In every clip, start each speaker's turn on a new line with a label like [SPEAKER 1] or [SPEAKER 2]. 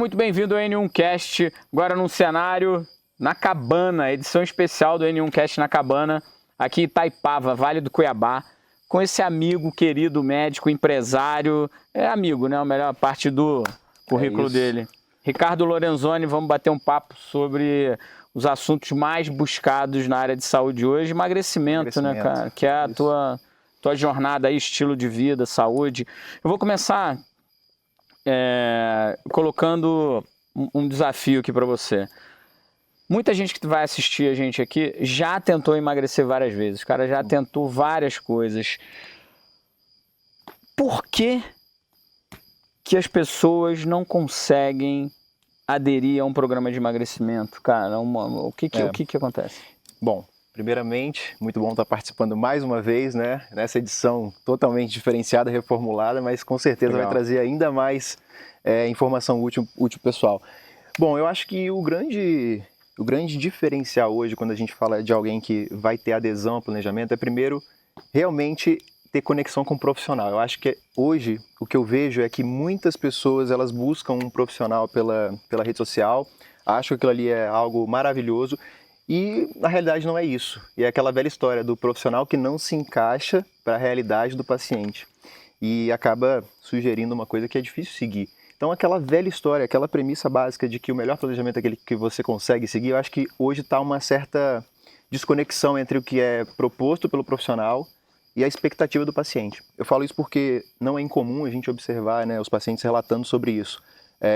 [SPEAKER 1] muito bem-vindo ao N1Cast, agora num cenário na Cabana, edição especial do N1Cast na Cabana, aqui em Itaipava, Vale do Cuiabá, com esse amigo querido, médico, empresário, amigo, né? A melhor parte do currículo dele. Ricardo Lorenzoni, vamos bater um papo sobre os assuntos mais buscados na área de saúde hoje, emagrecimento, né, cara? Que é a tua jornada aí, estilo de vida, saúde. Eu vou começar colocando um desafio aqui para você. Muita gente que vai assistir a gente aqui já tentou emagrecer várias vezes. O cara já tentou várias coisas. Por que as pessoas não conseguem aderir a um programa de emagrecimento, cara? O que acontece?
[SPEAKER 2] Bom, primeiramente, muito bom estar participando mais uma vez, né? Nessa edição totalmente diferenciada, reformulada, mas com certeza vai trazer ainda mais informação útil pessoal. Bom, eu acho que o grande diferencial hoje, quando a gente fala de alguém que vai ter adesão ao planejamento, é primeiro realmente ter conexão com o profissional. Eu acho que hoje o que eu vejo é que muitas pessoas elas buscam um profissional pela rede social, acham que aquilo ali é algo maravilhoso e na realidade não é isso. E é aquela velha história do profissional que não se encaixa para a realidade do paciente e acaba sugerindo uma coisa que é difícil seguir. Então aquela velha história, aquela premissa básica de que o melhor planejamento é aquele que você consegue seguir, eu acho que hoje está uma certa desconexão entre o que é proposto pelo profissional e a expectativa do paciente. Eu falo isso porque não é incomum a gente observar, né, os pacientes relatando sobre isso.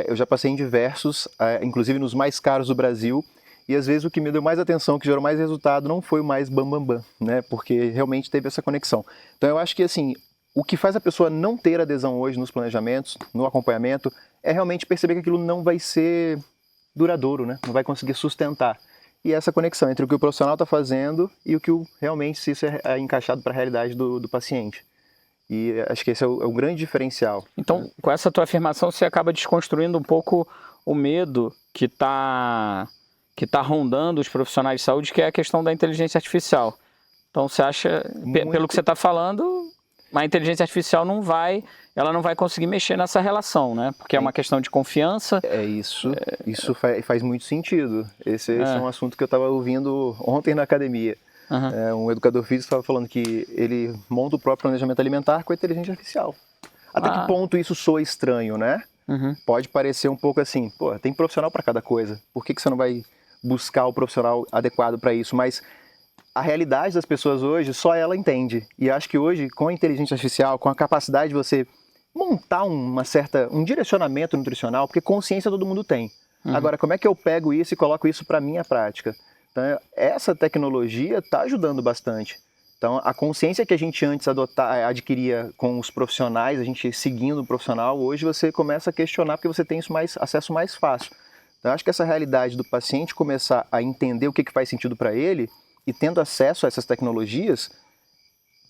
[SPEAKER 2] Eu já passei em diversos, inclusive nos mais caros do Brasil, e às vezes o que me deu mais atenção, o que gerou mais resultado, não foi o mais bam, né, porque realmente teve essa conexão. Então eu acho que assim, o que faz a pessoa não ter adesão hoje nos planejamentos, no acompanhamento, é realmente perceber que aquilo não vai ser duradouro, né, não vai conseguir sustentar. E essa conexão entre o que o profissional está fazendo e o que realmente se isso é encaixado para a realidade do paciente. E acho que esse é o grande diferencial.
[SPEAKER 1] Então, com essa tua afirmação, você acaba desconstruindo um pouco o medo que tá rondando os profissionais de saúde, que é a questão da inteligência artificial. Então, você acha, pelo que você está falando, a inteligência artificial não vai conseguir mexer nessa relação, né? Porque é uma questão de confiança.
[SPEAKER 2] Isso faz muito sentido. Esse é um assunto que eu estava ouvindo ontem na academia. Um educador físico estava falando que ele monta o próprio planejamento alimentar com a inteligência artificial. Até que ponto isso soa estranho, né? Pode parecer um pouco assim, pô, tem profissional para cada coisa. Por que você não vai buscar o profissional adequado para isso? Mas a realidade das pessoas hoje, só ela entende. E acho que hoje, com a inteligência artificial, com a capacidade de você montar um direcionamento nutricional, porque consciência todo mundo tem. Agora, como é que eu pego isso e coloco isso para a minha prática? Então, essa tecnologia está ajudando bastante. Então, a consciência que a gente antes adquiria com os profissionais, a gente seguindo o profissional, hoje você começa a questionar porque você tem acesso mais fácil. Então, acho que essa realidade do paciente começar a entender o que faz sentido para ele e tendo acesso a essas tecnologias,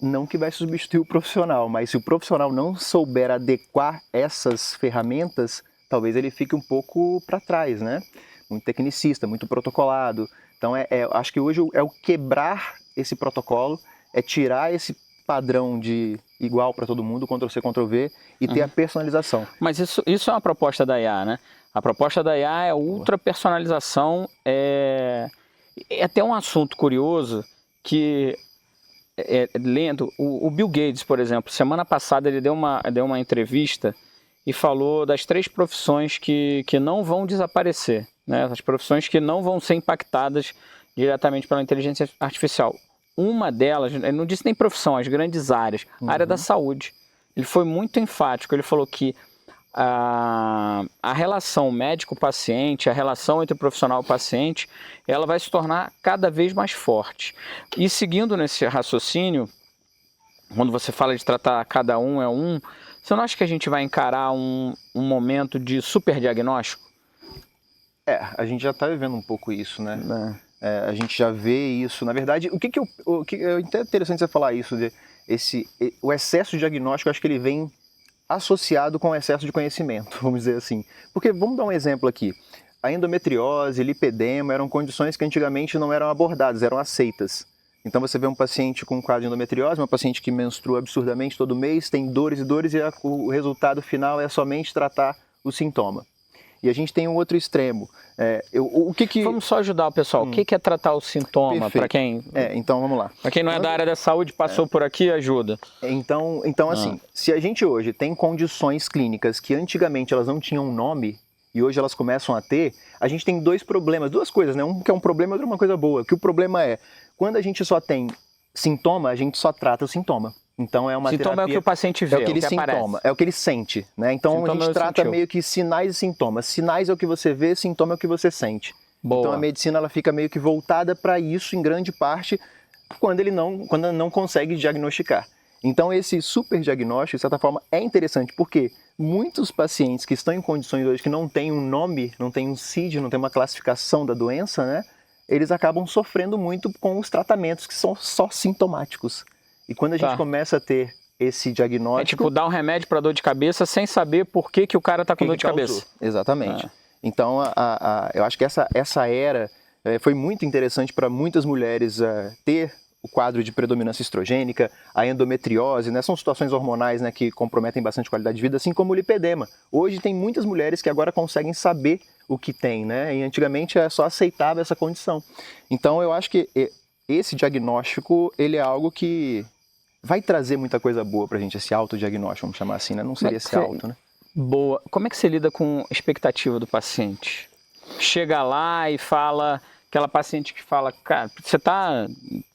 [SPEAKER 2] não que vai substituir o profissional, mas se o profissional não souber adequar essas ferramentas, talvez ele fique um pouco para trás, né? Muito tecnicista, muito protocolado. Então, acho que hoje é o quebrar esse protocolo, é tirar esse padrão de igual para todo mundo, Ctrl-C, Ctrl-V, e ter a personalização.
[SPEAKER 1] Mas isso é uma proposta da IA, né? A proposta da IA é ultra personalização. É até um assunto curioso que, lendo, o Bill Gates, por exemplo, semana passada ele deu uma entrevista e falou das 3 profissões que não vão desaparecer, né? As profissões que não vão ser impactadas diretamente pela inteligência artificial. Uma delas, ele não disse nem profissão, as grandes áreas, a área da saúde. Ele foi muito enfático, ele falou que a relação médico-paciente, a relação entre o profissional e o paciente, ela vai se tornar cada vez mais forte. E seguindo nesse raciocínio, quando você fala de tratar cada um é um, você não acha que a gente vai encarar um momento de superdiagnóstico?
[SPEAKER 2] A gente já está vivendo um pouco isso, né? A gente já vê isso. Na verdade, é até interessante você falar isso, o excesso de diagnóstico, eu acho que ele vem associado com o excesso de conhecimento, vamos dizer assim. Porque, vamos dar um exemplo aqui, a endometriose, lipedema eram condições que antigamente não eram abordadas, eram aceitas. Então você vê um paciente com um quadro de endometriose, uma paciente que menstrua absurdamente todo mês, tem dores e dores, e o resultado final é somente tratar o sintoma. E a gente tem um outro extremo.
[SPEAKER 1] Vamos só ajudar o pessoal. O que é tratar o sintoma? Para quem...
[SPEAKER 2] então vamos lá.
[SPEAKER 1] Para quem não é da área da saúde, passou por aqui, ajuda.
[SPEAKER 2] Então assim, se a gente hoje tem condições clínicas que antigamente elas não tinham nome, e hoje elas começam a ter, a gente tem dois problemas, duas coisas, né? Um que é um problema e outro uma coisa boa. Que o problema é, quando a gente só tem sintoma, a gente só trata o sintoma. Então é uma
[SPEAKER 1] sintoma
[SPEAKER 2] terapia,
[SPEAKER 1] é o que o paciente vê,
[SPEAKER 2] é o que ele sintoma, é o que ele sente, né? Então sintoma a gente trata meio que sinais e sintomas. Sinais é o que você vê, sintoma é o que você sente. Boa. Então a medicina ela fica meio que voltada para isso em grande parte quando não consegue diagnosticar. Então esse super diagnóstico, de certa forma, é interessante porque muitos pacientes que estão em condições hoje que não têm um nome, não tem um CID, não tem uma classificação da doença, né? Eles acabam sofrendo muito com os tratamentos que são só sintomáticos. E quando a gente começa a ter esse diagnóstico...
[SPEAKER 1] É tipo dar um remédio para dor de cabeça sem saber por que o cara está com dor de cabeça.
[SPEAKER 2] Exatamente. Então, eu acho que essa era foi muito interessante para muitas mulheres ter o quadro de predominância estrogênica, a endometriose, né? São situações hormonais, né, que comprometem bastante a qualidade de vida, assim como o lipedema. Hoje tem muitas mulheres que agora conseguem saber o que tem, né? E antigamente só aceitava essa condição. Então, eu acho que esse diagnóstico, ele é algo que vai trazer muita coisa boa pra gente, esse autodiagnóstico, vamos chamar assim, né? Não seria esse auto, né?
[SPEAKER 1] Boa. Como é que você lida com a expectativa do paciente? Chega lá e fala, aquela paciente que fala, cara,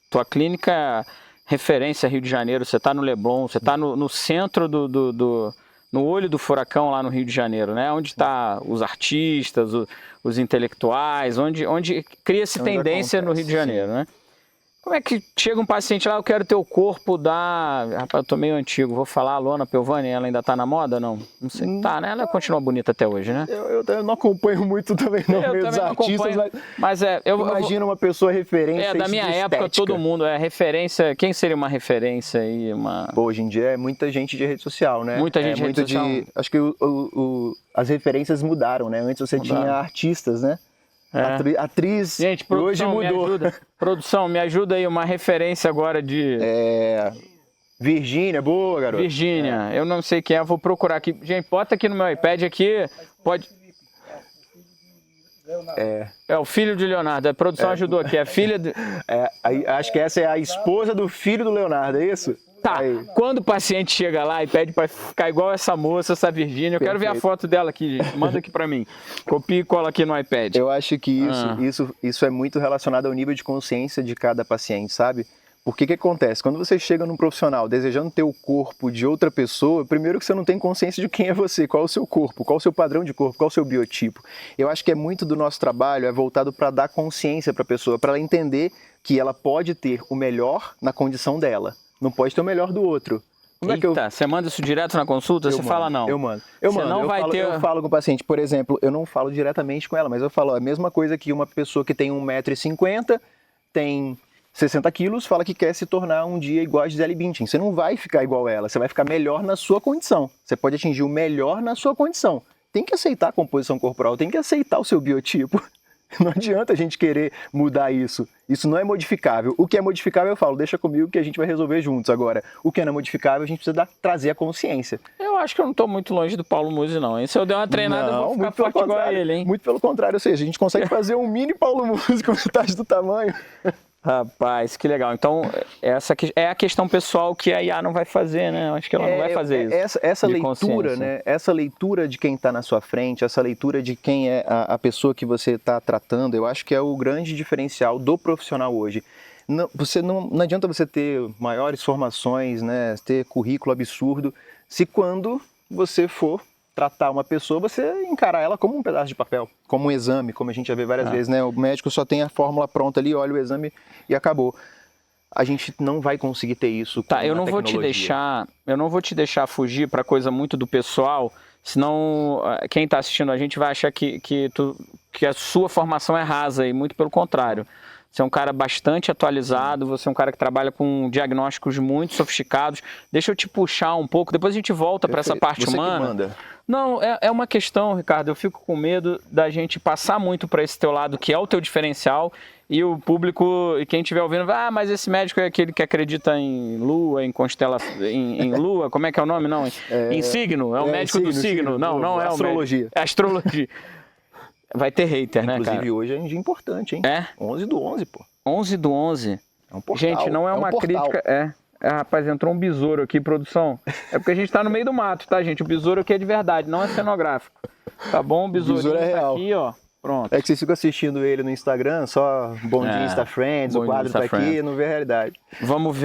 [SPEAKER 1] tua clínica referência Rio de Janeiro, você tá no Leblon, você tá no centro no olho do furacão lá no Rio de Janeiro, né? Onde tá os artistas, os intelectuais, onde cria-se tendência no Rio de Janeiro, né? Como é que chega um paciente lá, eu quero ter o corpo da... Rapaz, eu tô meio antigo, vou falar, a Luana Piovani, ela ainda tá na moda, não? Não sei. Tá, né? Ela continua bonita até hoje, né?
[SPEAKER 2] Eu não acompanho muito também, não, meio dos artistas, mas eu imagino uma pessoa referência.
[SPEAKER 1] Da minha época, todo mundo é referência. Quem seria uma referência aí?
[SPEAKER 2] Pô, hoje em dia é muita gente de rede social, né?
[SPEAKER 1] Muita gente de rede social.
[SPEAKER 2] Acho que as referências mudaram, né? Antes você tinha artistas, né? Atriz,
[SPEAKER 1] gente, produção,
[SPEAKER 2] hoje mudou.
[SPEAKER 1] Me ajuda. Produção, me ajuda aí, uma referência agora de...
[SPEAKER 2] Virgínia, boa, garoto.
[SPEAKER 1] Virgínia, eu não sei quem é, eu vou procurar aqui. Gente, bota aqui no meu iPad aqui, pode... É o filho de Leonardo, a produção ajudou aqui, é filha de...
[SPEAKER 2] acho que essa é a esposa do filho do Leonardo, é isso?
[SPEAKER 1] Tá, quando o paciente chega lá e pede para ficar igual essa moça, essa Virgínia, eu quero ver a foto dela aqui, gente. Manda aqui para mim. Copia e cola aqui no iPad.
[SPEAKER 2] Eu acho que isso é muito relacionado ao nível de consciência de cada paciente, sabe? Porque o que acontece? Quando você chega num profissional desejando ter o corpo de outra pessoa, primeiro que você não tem consciência de quem é você, qual é o seu corpo, qual é o seu padrão de corpo, qual é o seu biotipo. Eu acho que é muito do nosso trabalho voltado para dar consciência para a pessoa, para ela entender que ela pode ter o melhor na condição dela. Não pode ter o melhor do outro.
[SPEAKER 1] Eita, você manda isso direto na consulta? Você fala não?
[SPEAKER 2] Eu mando. Eu falo com o paciente, por exemplo, eu não falo diretamente com ela, mas eu falo a mesma coisa que uma pessoa que tem 1,50 m, tem 60 quilos, fala que quer se tornar um dia igual a Gisele Bündchen. Você não vai ficar igual a ela, você vai ficar melhor na sua condição. Você pode atingir o melhor na sua condição. Tem que aceitar a composição corporal, tem que aceitar o seu biotipo. Não adianta a gente querer mudar isso. Isso não é modificável. O que é modificável eu falo, deixa comigo que a gente vai resolver juntos. Agora, o que não é modificável a gente precisa trazer a consciência.
[SPEAKER 1] Eu acho que eu não estou muito longe do Paulo Musi, não, hein? Se eu der uma treinada, eu vou ficar forte igual a ele, hein?
[SPEAKER 2] Muito pelo contrário, ou seja, a gente consegue fazer um mini Paulo Musi com metade do tamanho.
[SPEAKER 1] Rapaz, que legal. Então, essa é a questão pessoal que a IA não vai fazer, né? Eu acho que ela não vai fazer isso.
[SPEAKER 2] Essa leitura, né? Essa leitura de quem está na sua frente, essa leitura de quem é a pessoa que você está tratando, eu acho que é o grande diferencial do profissional hoje. Não adianta você ter maiores formações, né? Ter currículo absurdo, se quando você for tratar uma pessoa, você encarar ela como um pedaço de papel, como um exame, como a gente já vê várias vezes, né? O médico só tem a fórmula pronta ali, olha o exame e acabou. A gente não vai conseguir ter isso com
[SPEAKER 1] eu não vou te deixar fugir para coisa muito do pessoal, senão quem está assistindo a gente vai achar que a sua formação é rasa, e muito pelo contrário. Você é um cara bastante atualizado, você é um cara que trabalha com diagnósticos muito sofisticados. Deixa eu te puxar um pouco, depois a gente volta para essa parte humana.
[SPEAKER 2] Que manda.
[SPEAKER 1] Não, é uma questão, Ricardo, eu fico com medo da gente passar muito para esse teu lado, que é o teu diferencial, e o público, e quem estiver ouvindo, mas esse médico é aquele que acredita em lua, em constelação, em lua, como é que é o nome? Não, em signo, é o médico do signo. Não é o
[SPEAKER 2] astrologia.
[SPEAKER 1] Astrologia. Vai ter hater, né, cara?
[SPEAKER 2] Inclusive hoje é um dia importante, hein?
[SPEAKER 1] É?
[SPEAKER 2] 11/11, pô.
[SPEAKER 1] 11/11.
[SPEAKER 2] É um portal.
[SPEAKER 1] Gente, não é uma crítica... rapaz, entrou um besouro aqui, produção. É porque a gente tá no meio do mato, tá, gente? O besouro aqui é de verdade, não é cenográfico. Tá bom? O besourinho
[SPEAKER 2] é real.
[SPEAKER 1] Tá aqui, ó. Pronto.
[SPEAKER 2] É que vocês ficam assistindo ele no Instagram, só Bom Dia Insta Friends, o quadro tá aqui, não vê a realidade.
[SPEAKER 1] Vamos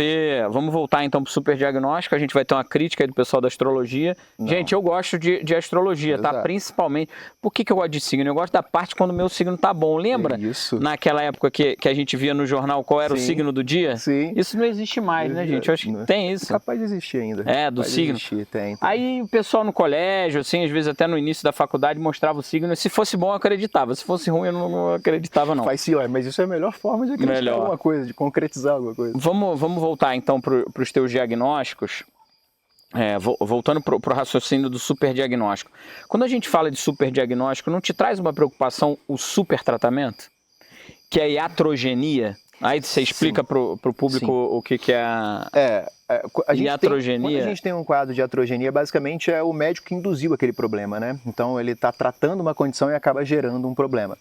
[SPEAKER 1] voltar então pro super diagnóstico, a gente vai ter uma crítica aí do pessoal da astrologia. Não. Gente, eu gosto de astrologia, exato, tá? Principalmente, por que eu gosto de signo? Eu gosto da parte quando o meu signo tá bom, lembra?
[SPEAKER 2] Isso.
[SPEAKER 1] Naquela época que a gente via no jornal qual era o signo do dia?
[SPEAKER 2] Sim.
[SPEAKER 1] Isso não existe mais, né, gente? Eu acho que tem isso.
[SPEAKER 2] É capaz de existir ainda.
[SPEAKER 1] Do signo.
[SPEAKER 2] Existir, tem.
[SPEAKER 1] Aí o pessoal no colégio, assim, às vezes até no início da faculdade mostrava o signo, se fosse bom eu acreditava, se fosse ruim eu não acreditava não.
[SPEAKER 2] Faz sim, mas isso é a melhor forma de acreditar alguma coisa, de concretizar alguma coisa.
[SPEAKER 1] Vamos voltar então para os teus diagnósticos, voltando para o raciocínio do super diagnóstico. Quando a gente fala de super diagnóstico, não te traz uma preocupação o super tratamento? Que é a iatrogenia? Aí você explica para o público o que é a iatrogenia.
[SPEAKER 2] Quando a gente tem um quadro de iatrogenia, basicamente é o médico que induziu aquele problema, né? Então ele está tratando uma condição e acaba gerando um problema.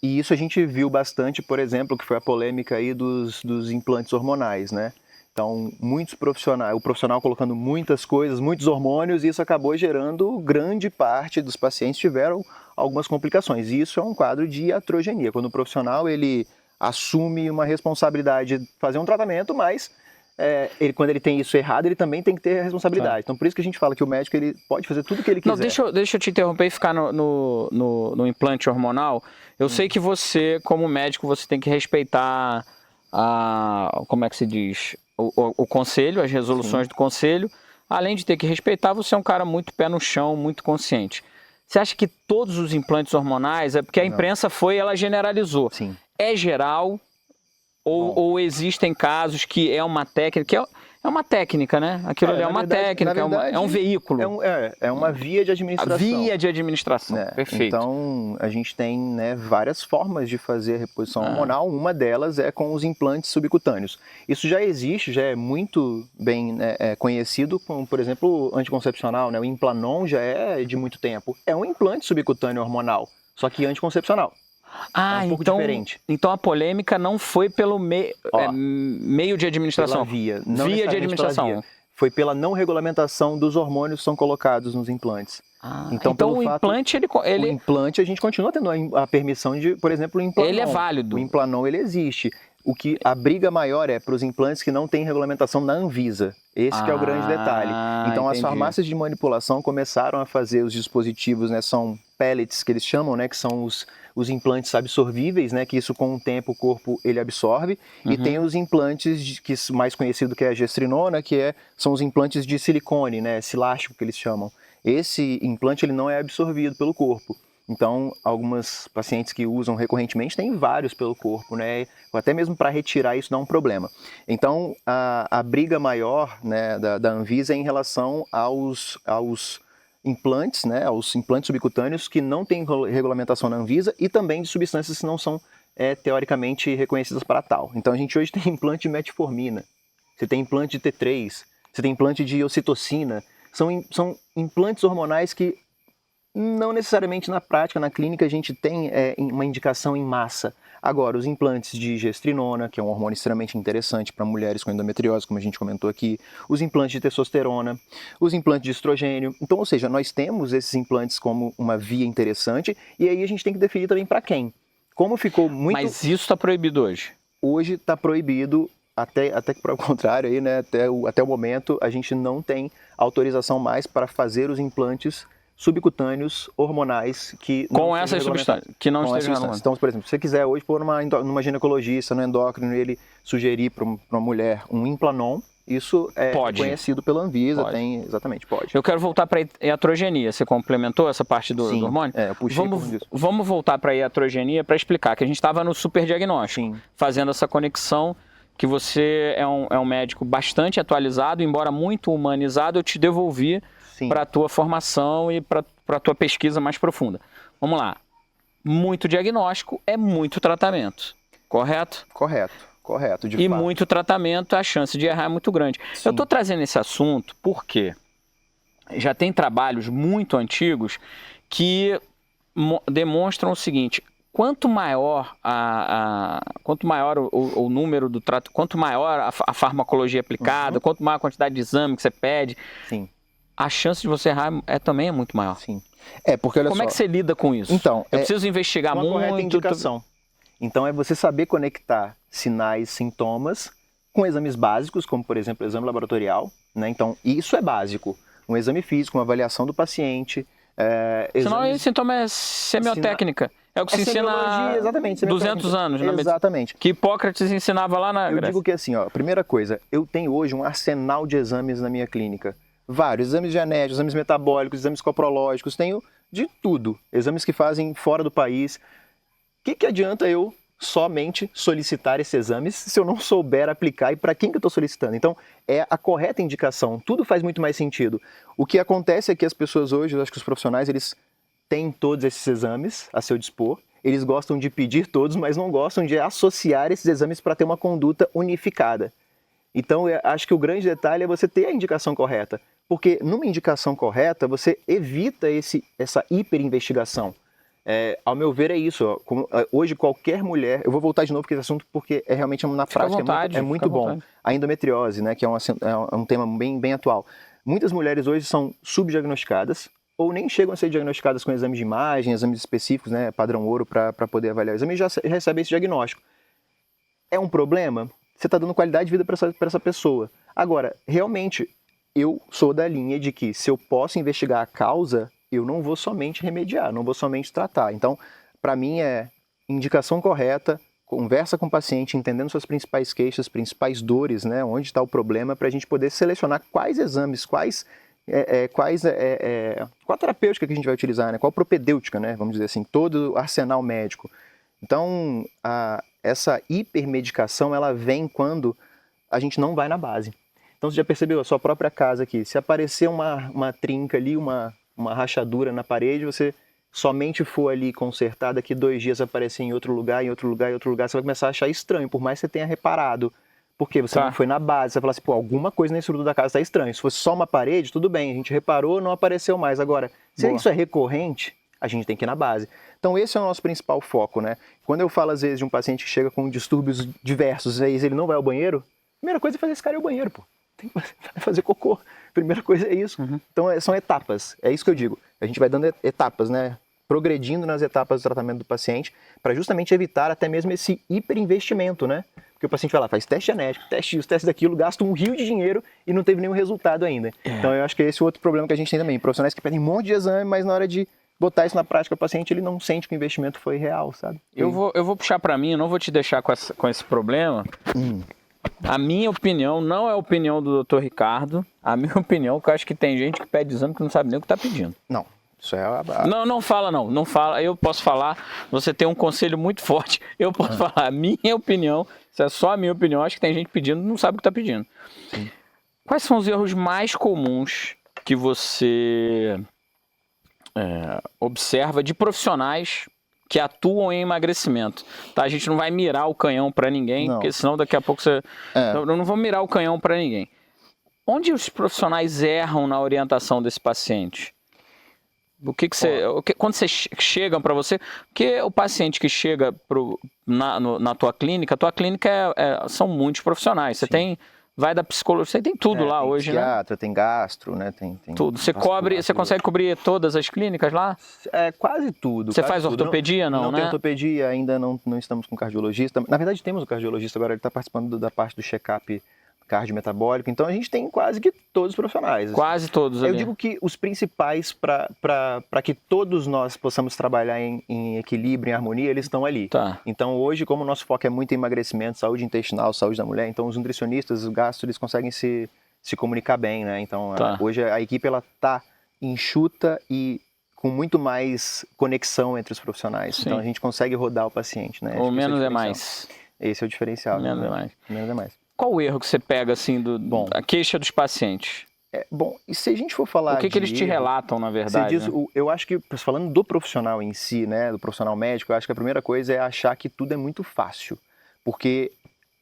[SPEAKER 2] E isso a gente viu bastante, por exemplo, que foi a polêmica aí dos implantes hormonais, né? Então, muitos profissionais, o profissional colocando muitas coisas, muitos hormônios, e isso acabou gerando grande parte dos pacientes tiveram algumas complicações. E isso é um quadro de iatrogenia, quando o profissional ele assume uma responsabilidade de fazer um tratamento, mas quando ele tem isso errado, ele também tem que ter a responsabilidade. Então, por isso que a gente fala que o médico ele pode fazer tudo o que ele quiser.
[SPEAKER 1] Não, deixa eu te interromper e ficar no implante hormonal. Eu sei que você, como médico, você tem que respeitar como é que se diz? O conselho, as resoluções do conselho. Além de ter que respeitar, você é um cara muito pé no chão, muito consciente. Você acha que todos os implantes hormonais, porque a imprensa ela generalizou.
[SPEAKER 2] Sim.
[SPEAKER 1] É geral ou existem casos que é uma técnica, é uma técnica, né? Aquilo ali é uma técnica, verdade, é um veículo.
[SPEAKER 2] É uma via de administração.
[SPEAKER 1] A via de administração, perfeito.
[SPEAKER 2] Então, a gente tem várias formas de fazer a reposição hormonal, uma delas é com os implantes subcutâneos. Isso já existe, já é muito bem conhecido, como, por exemplo, o anticoncepcional, né? O Implanon já é de muito tempo. É um implante subcutâneo hormonal, só que anticoncepcional. É um pouco diferente.
[SPEAKER 1] Então a polêmica não foi pelo meio de administração.
[SPEAKER 2] Pela via.
[SPEAKER 1] Via de administração.
[SPEAKER 2] Via. Foi pela não regulamentação dos hormônios que são colocados nos implantes.
[SPEAKER 1] Então o implante,
[SPEAKER 2] o implante a gente continua tendo a permissão de, por exemplo, o Implanon.
[SPEAKER 1] Ele é válido.
[SPEAKER 2] O Implanon ele existe. O que a briga maior é para os implantes que não têm regulamentação na Anvisa. Esse que é o grande detalhe. Então
[SPEAKER 1] entendi.
[SPEAKER 2] As farmácias de manipulação começaram a fazer os dispositivos, são pellets que eles chamam, que são os implantes absorvíveis, que isso com o tempo o corpo ele absorve. E tem os implantes que mais conhecido que é a gestrinona, são os implantes de silicone, silástico que eles chamam. Esse implante ele não é absorvido pelo corpo. Então, algumas pacientes que usam recorrentemente têm vários pelo corpo, Até mesmo para retirar isso dá um problema. Então, a briga maior da Anvisa é em relação aos implantes, aos implantes subcutâneos que não têm regulamentação na Anvisa e também de substâncias que não são teoricamente reconhecidas para tal. Então, a gente hoje tem implante de metformina, você tem implante de T3, você tem implante de ocitocina. São implantes hormonais que não necessariamente na prática, na clínica, a gente tem uma indicação em massa. Agora, os implantes de gestrinona, que é um hormônio extremamente interessante para mulheres com endometriose, como a gente comentou aqui, os implantes de testosterona, os implantes de estrogênio. Então, ou seja, nós temos esses implantes como uma via interessante e aí a gente tem que definir também para quem. Como ficou muito...
[SPEAKER 1] Mas isso está proibido hoje?
[SPEAKER 2] Hoje está proibido, até que para o contrário, aí, até o momento, a gente não tem autorização mais para fazer os implantes subcutâneos hormonais que
[SPEAKER 1] com essas substâncias que não estejam hormonais.
[SPEAKER 2] Então, por exemplo, se você quiser hoje pôr numa ginecologista, no endócrino, ele sugerir para uma mulher um Implanon, isso é conhecido pela Anvisa, pode.
[SPEAKER 1] Eu quero voltar para a iatrogenia. Você complementou essa parte do hormônio?
[SPEAKER 2] Eu puxei
[SPEAKER 1] vamos voltar para a iatrogenia para explicar que a gente estava no super diagnóstico, fazendo essa conexão que você é um médico bastante atualizado, embora muito humanizado, eu te devolvi para a tua formação e para a tua pesquisa mais profunda. Vamos lá. Muito diagnóstico é muito tratamento, correto?
[SPEAKER 2] Correto, de fato.
[SPEAKER 1] E muito tratamento, a chance de errar é muito grande. Eu estou trazendo esse assunto porque já tem trabalhos muito antigos que demonstram o seguinte: quanto maior o número do trato, quanto maior a farmacologia aplicada, quanto maior a quantidade de exame que você pede,
[SPEAKER 2] Sim.
[SPEAKER 1] a chance de você errar também é muito maior.
[SPEAKER 2] Sim. Porque olha
[SPEAKER 1] Como
[SPEAKER 2] só,
[SPEAKER 1] é que você lida com isso?
[SPEAKER 2] Então,
[SPEAKER 1] eu preciso investigar
[SPEAKER 2] uma
[SPEAKER 1] muito.
[SPEAKER 2] correta indicação. Então é você saber conectar sinais, sintomas com exames básicos, como por exemplo o exame laboratorial, né? Então isso é básico. Um exame físico, uma avaliação do paciente.
[SPEAKER 1] Senão esse sintoma é semiotécnica. É o que se ensina há 200 anos.
[SPEAKER 2] Exatamente.
[SPEAKER 1] Que Hipócrates ensinava lá na Grécia.
[SPEAKER 2] Eu digo que assim, primeira coisa, eu tenho hoje um arsenal de exames na minha clínica. Vários, exames genéticos, exames metabólicos, exames coprológicos, tenho de tudo. Exames que fazem fora do país. O que adianta eu somente solicitar esses exames se eu não souber aplicar e para quem que eu estou solicitando? Então, é a correta indicação. Tudo faz muito mais sentido. O que acontece é que as pessoas hoje, eu acho que os profissionais, eles têm todos esses exames a seu dispor. Eles gostam de pedir todos, mas não gostam de associar esses exames para ter uma conduta unificada. Então, eu acho que o grande detalhe é você ter a indicação correta. Porque numa indicação correta, você evita essa hiperinvestigação. Ao meu ver, é isso. Hoje, qualquer mulher... Eu vou voltar de novo para esse assunto porque realmente na prática é muito bom. A endometriose, né, que é um tema bem atual. Muitas mulheres hoje são subdiagnosticadas ou nem chegam a ser diagnosticadas com exames de imagem, exames específicos, né, padrão ouro, para poder avaliar o exame, e já recebem esse diagnóstico. É um problema? Você está dando qualidade de vida para essa pessoa. Agora, realmente, eu sou da linha de que se eu posso investigar a causa, eu não vou somente remediar, não vou somente tratar. Então, para mim é indicação correta, conversa com o paciente, entendendo suas principais queixas, principais dores, né, onde está o problema, para a gente poder selecionar quais exames, qual a terapêutica que a gente vai utilizar, né, qual propedêutica, né, vamos dizer assim, todo o arsenal médico. Então, essa hipermedicação, ela vem quando a gente não vai na base. Então, você já percebeu a sua própria casa aqui, se aparecer uma trinca ali, uma rachadura na parede, você somente for ali consertar, daqui 2 dias aparecer em outro lugar, você vai começar a achar estranho, por mais que você tenha reparado. Porque você não foi na base, você vai falar assim, alguma coisa na estrutura da casa está estranha. Se fosse só uma parede, tudo bem, a gente reparou, não apareceu mais. Agora, se isso é recorrente, a gente tem que ir na base. Então esse é o nosso principal foco, né? Quando eu falo às vezes de um paciente que chega com distúrbios diversos, aí ele não vai ao banheiro, a primeira coisa é fazer esse cara ir ao banheiro, tem que fazer cocô. Primeira coisa é isso. Então são etapas, é isso que eu digo. A gente vai dando etapas, né? Progredindo nas etapas do tratamento do paciente, para justamente evitar até mesmo esse hiperinvestimento, né? Porque o paciente vai lá, faz teste genético, teste isso, teste daquilo, gasta um rio de dinheiro e não teve nenhum resultado ainda. Então eu acho que esse é outro problema que a gente tem também. Profissionais que pedem um monte de exame, mas na hora de botar isso na prática, o paciente ele não sente que o investimento foi real, sabe?
[SPEAKER 1] Eu vou puxar para mim, eu não vou te deixar com esse problema. A minha opinião não é a opinião do Dr. Ricardo. A minha opinião é que eu acho que tem gente que pede exame que não sabe nem o que está pedindo.
[SPEAKER 2] Não, isso é...
[SPEAKER 1] Não fala não, não fala. Eu posso falar, você tem um conselho muito forte. Eu posso falar, a minha opinião, se é só a minha opinião, acho que tem gente pedindo não sabe o que está pedindo. Sim. Quais são os erros mais comuns que você observa de profissionais que atuam em emagrecimento? Tá? A gente não vai mirar o canhão para ninguém, porque senão daqui a pouco você... Eu não vou mirar o canhão para ninguém. Onde os profissionais erram na orientação desse paciente? Quando você chegam para você, porque o paciente que chega na tua clínica, são muitos profissionais. Você vai da psicologia, você tem tudo lá
[SPEAKER 2] tem
[SPEAKER 1] hoje,
[SPEAKER 2] psiquiatra, tem gastro, né? Tem
[SPEAKER 1] tudo. Você consegue cobrir todas as clínicas lá?
[SPEAKER 2] Quase tudo.
[SPEAKER 1] Você faz ortopedia,
[SPEAKER 2] não,
[SPEAKER 1] né?
[SPEAKER 2] Tem ortopedia, ainda não estamos com cardiologista. Na verdade, temos o cardiologista agora, ele está participando da parte do check-up cardiometabólico, então a gente tem quase que todos os profissionais.
[SPEAKER 1] Quase todos.
[SPEAKER 2] Eu digo que os principais para que todos nós possamos trabalhar em equilíbrio, em harmonia, eles estão ali.
[SPEAKER 1] Tá.
[SPEAKER 2] Então hoje, como o nosso foco é muito em emagrecimento, saúde intestinal, saúde da mulher, então os nutricionistas, os gastros, eles conseguem se comunicar bem, né? Então hoje a equipe ela tá enxuta e com muito mais conexão entre os profissionais. Sim. Então a gente consegue rodar o paciente, né?
[SPEAKER 1] Ou menos é mais.
[SPEAKER 2] Esse é o diferencial.
[SPEAKER 1] Menos é mais.
[SPEAKER 2] Menos é mais.
[SPEAKER 1] Qual o erro que você pega, assim, a queixa dos pacientes?
[SPEAKER 2] E se a gente for falar
[SPEAKER 1] o que eles te relatam, na verdade?
[SPEAKER 2] Eu acho que, falando do profissional em si, né, do profissional médico, eu acho que a primeira coisa é achar que tudo é muito fácil. Porque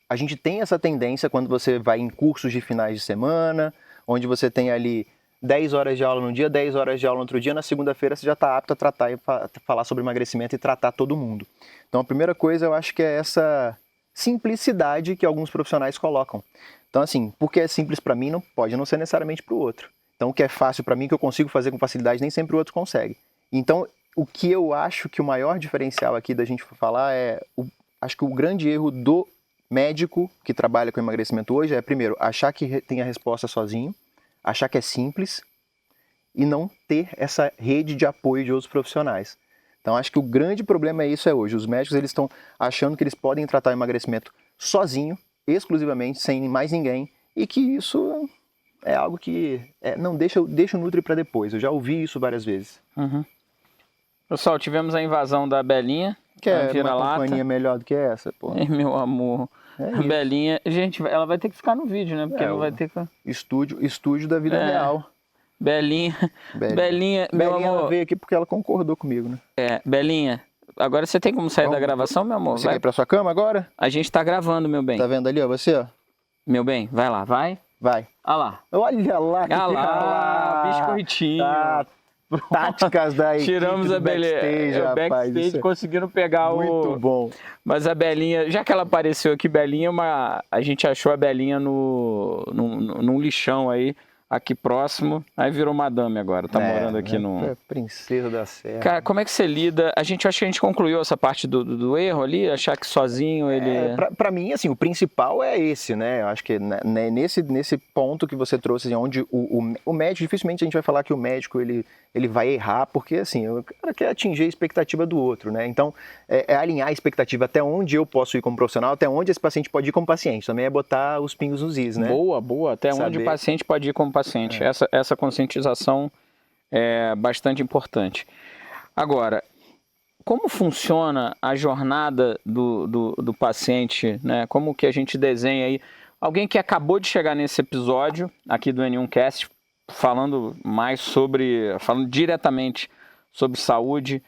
[SPEAKER 2] a gente tem essa tendência quando você vai em cursos de finais de semana, onde você tem ali 10 horas de aula num dia, 10 horas de aula no outro dia, na segunda-feira você já está apto a tratar e falar sobre emagrecimento e tratar todo mundo. Então a primeira coisa eu acho que é essa simplicidade que alguns profissionais colocam. Então assim, porque é simples para mim, não pode não ser necessariamente para o outro. Então o que é fácil para mim, que eu consigo fazer com facilidade, nem sempre o outro consegue. Então o que eu acho que o maior diferencial aqui da gente falar acho que o grande erro do médico que trabalha com emagrecimento hoje é, primeiro, achar que tem a resposta sozinho, achar que é simples e não ter essa rede de apoio de outros profissionais. Então acho que o grande problema é isso hoje. Os médicos eles estão achando que eles podem tratar o emagrecimento sozinho, exclusivamente, sem mais ninguém, e que isso é algo que não deixa o Nutri para depois. Eu já ouvi isso várias vezes.
[SPEAKER 1] Uhum. Pessoal, tivemos a invasão da Belinha.
[SPEAKER 2] Quer uma companhia melhor do que essa, pô?
[SPEAKER 1] Meu amor. A Belinha, gente, ela vai ter que ficar no vídeo, né? Porque não vai ter que...
[SPEAKER 2] Estúdio da vida real.
[SPEAKER 1] Belinha, meu amor.
[SPEAKER 2] Ela veio aqui porque ela concordou comigo, né?
[SPEAKER 1] Belinha, agora você tem como sair da gravação, meu amor?
[SPEAKER 2] Você quer ir pra sua cama agora?
[SPEAKER 1] A gente tá gravando, meu bem.
[SPEAKER 2] Tá vendo ali, ó, você, ó?
[SPEAKER 1] Meu bem, vai lá, vai.
[SPEAKER 2] Vai.
[SPEAKER 1] Olha lá.
[SPEAKER 2] Olha lá.
[SPEAKER 1] Olha lá, biscoitinho.
[SPEAKER 2] Táticas da equipe.
[SPEAKER 1] Tiramos a Belinha. Backstage, conseguindo pegar
[SPEAKER 2] muito bom.
[SPEAKER 1] Mas a Belinha, já que ela apareceu aqui, Belinha, a gente achou a Belinha num lixão aí, aqui próximo. Aí virou madame agora, tá morando aqui no...
[SPEAKER 2] É princesa da serra.
[SPEAKER 1] Cara, como é que você lida? Acho que a gente concluiu essa parte do erro ali, achar que sozinho ele...
[SPEAKER 2] Pra mim, assim, o principal é esse, né? Eu acho que nesse ponto que você trouxe, onde o médico, dificilmente a gente vai falar que o médico, ele vai errar, porque, assim, o cara quer atingir a expectativa do outro, né? Então, alinhar a expectativa até onde eu posso ir como profissional, até onde esse paciente pode ir como paciente. Também é botar os pingos nos is, né?
[SPEAKER 1] Boa. Até onde o paciente pode ir como paciente. Essa conscientização é bastante importante. Agora, como funciona a jornada do paciente, né? Como que a gente desenha aí? Alguém que acabou de chegar nesse episódio aqui do N1Cast, falando diretamente sobre saúde,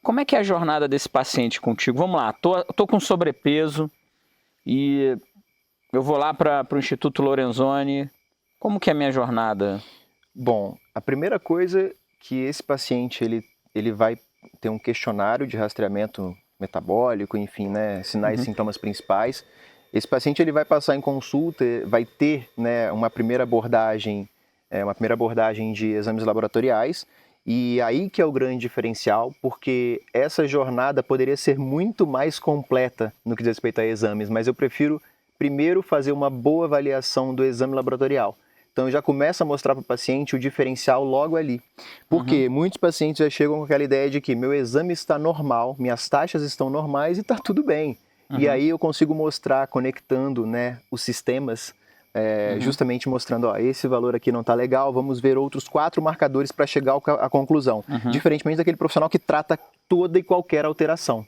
[SPEAKER 1] como é que é a jornada desse paciente contigo? Vamos lá, tô com sobrepeso e eu vou lá para o Instituto Lorenzoni. Como que é a minha jornada?
[SPEAKER 2] Bom, a primeira coisa que esse paciente ele vai ter um questionário de rastreamento metabólico, enfim, né, sinais e sintomas principais. Esse paciente ele vai passar em consulta, vai ter, né, uma primeira abordagem de exames laboratoriais, e aí que é o grande diferencial, porque essa jornada poderia ser muito mais completa no que diz respeito a exames, mas eu prefiro primeiro fazer uma boa avaliação do exame laboratorial. Então, eu já começo a mostrar para o paciente o diferencial logo ali. Porque muitos pacientes já chegam com aquela ideia de que meu exame está normal, minhas taxas estão normais e está tudo bem. E aí eu consigo mostrar, conectando, né, os sistemas, justamente mostrando, ó, esse valor aqui não está legal, vamos ver outros 4 marcadores para chegar à conclusão. Diferentemente daquele profissional que trata toda e qualquer alteração.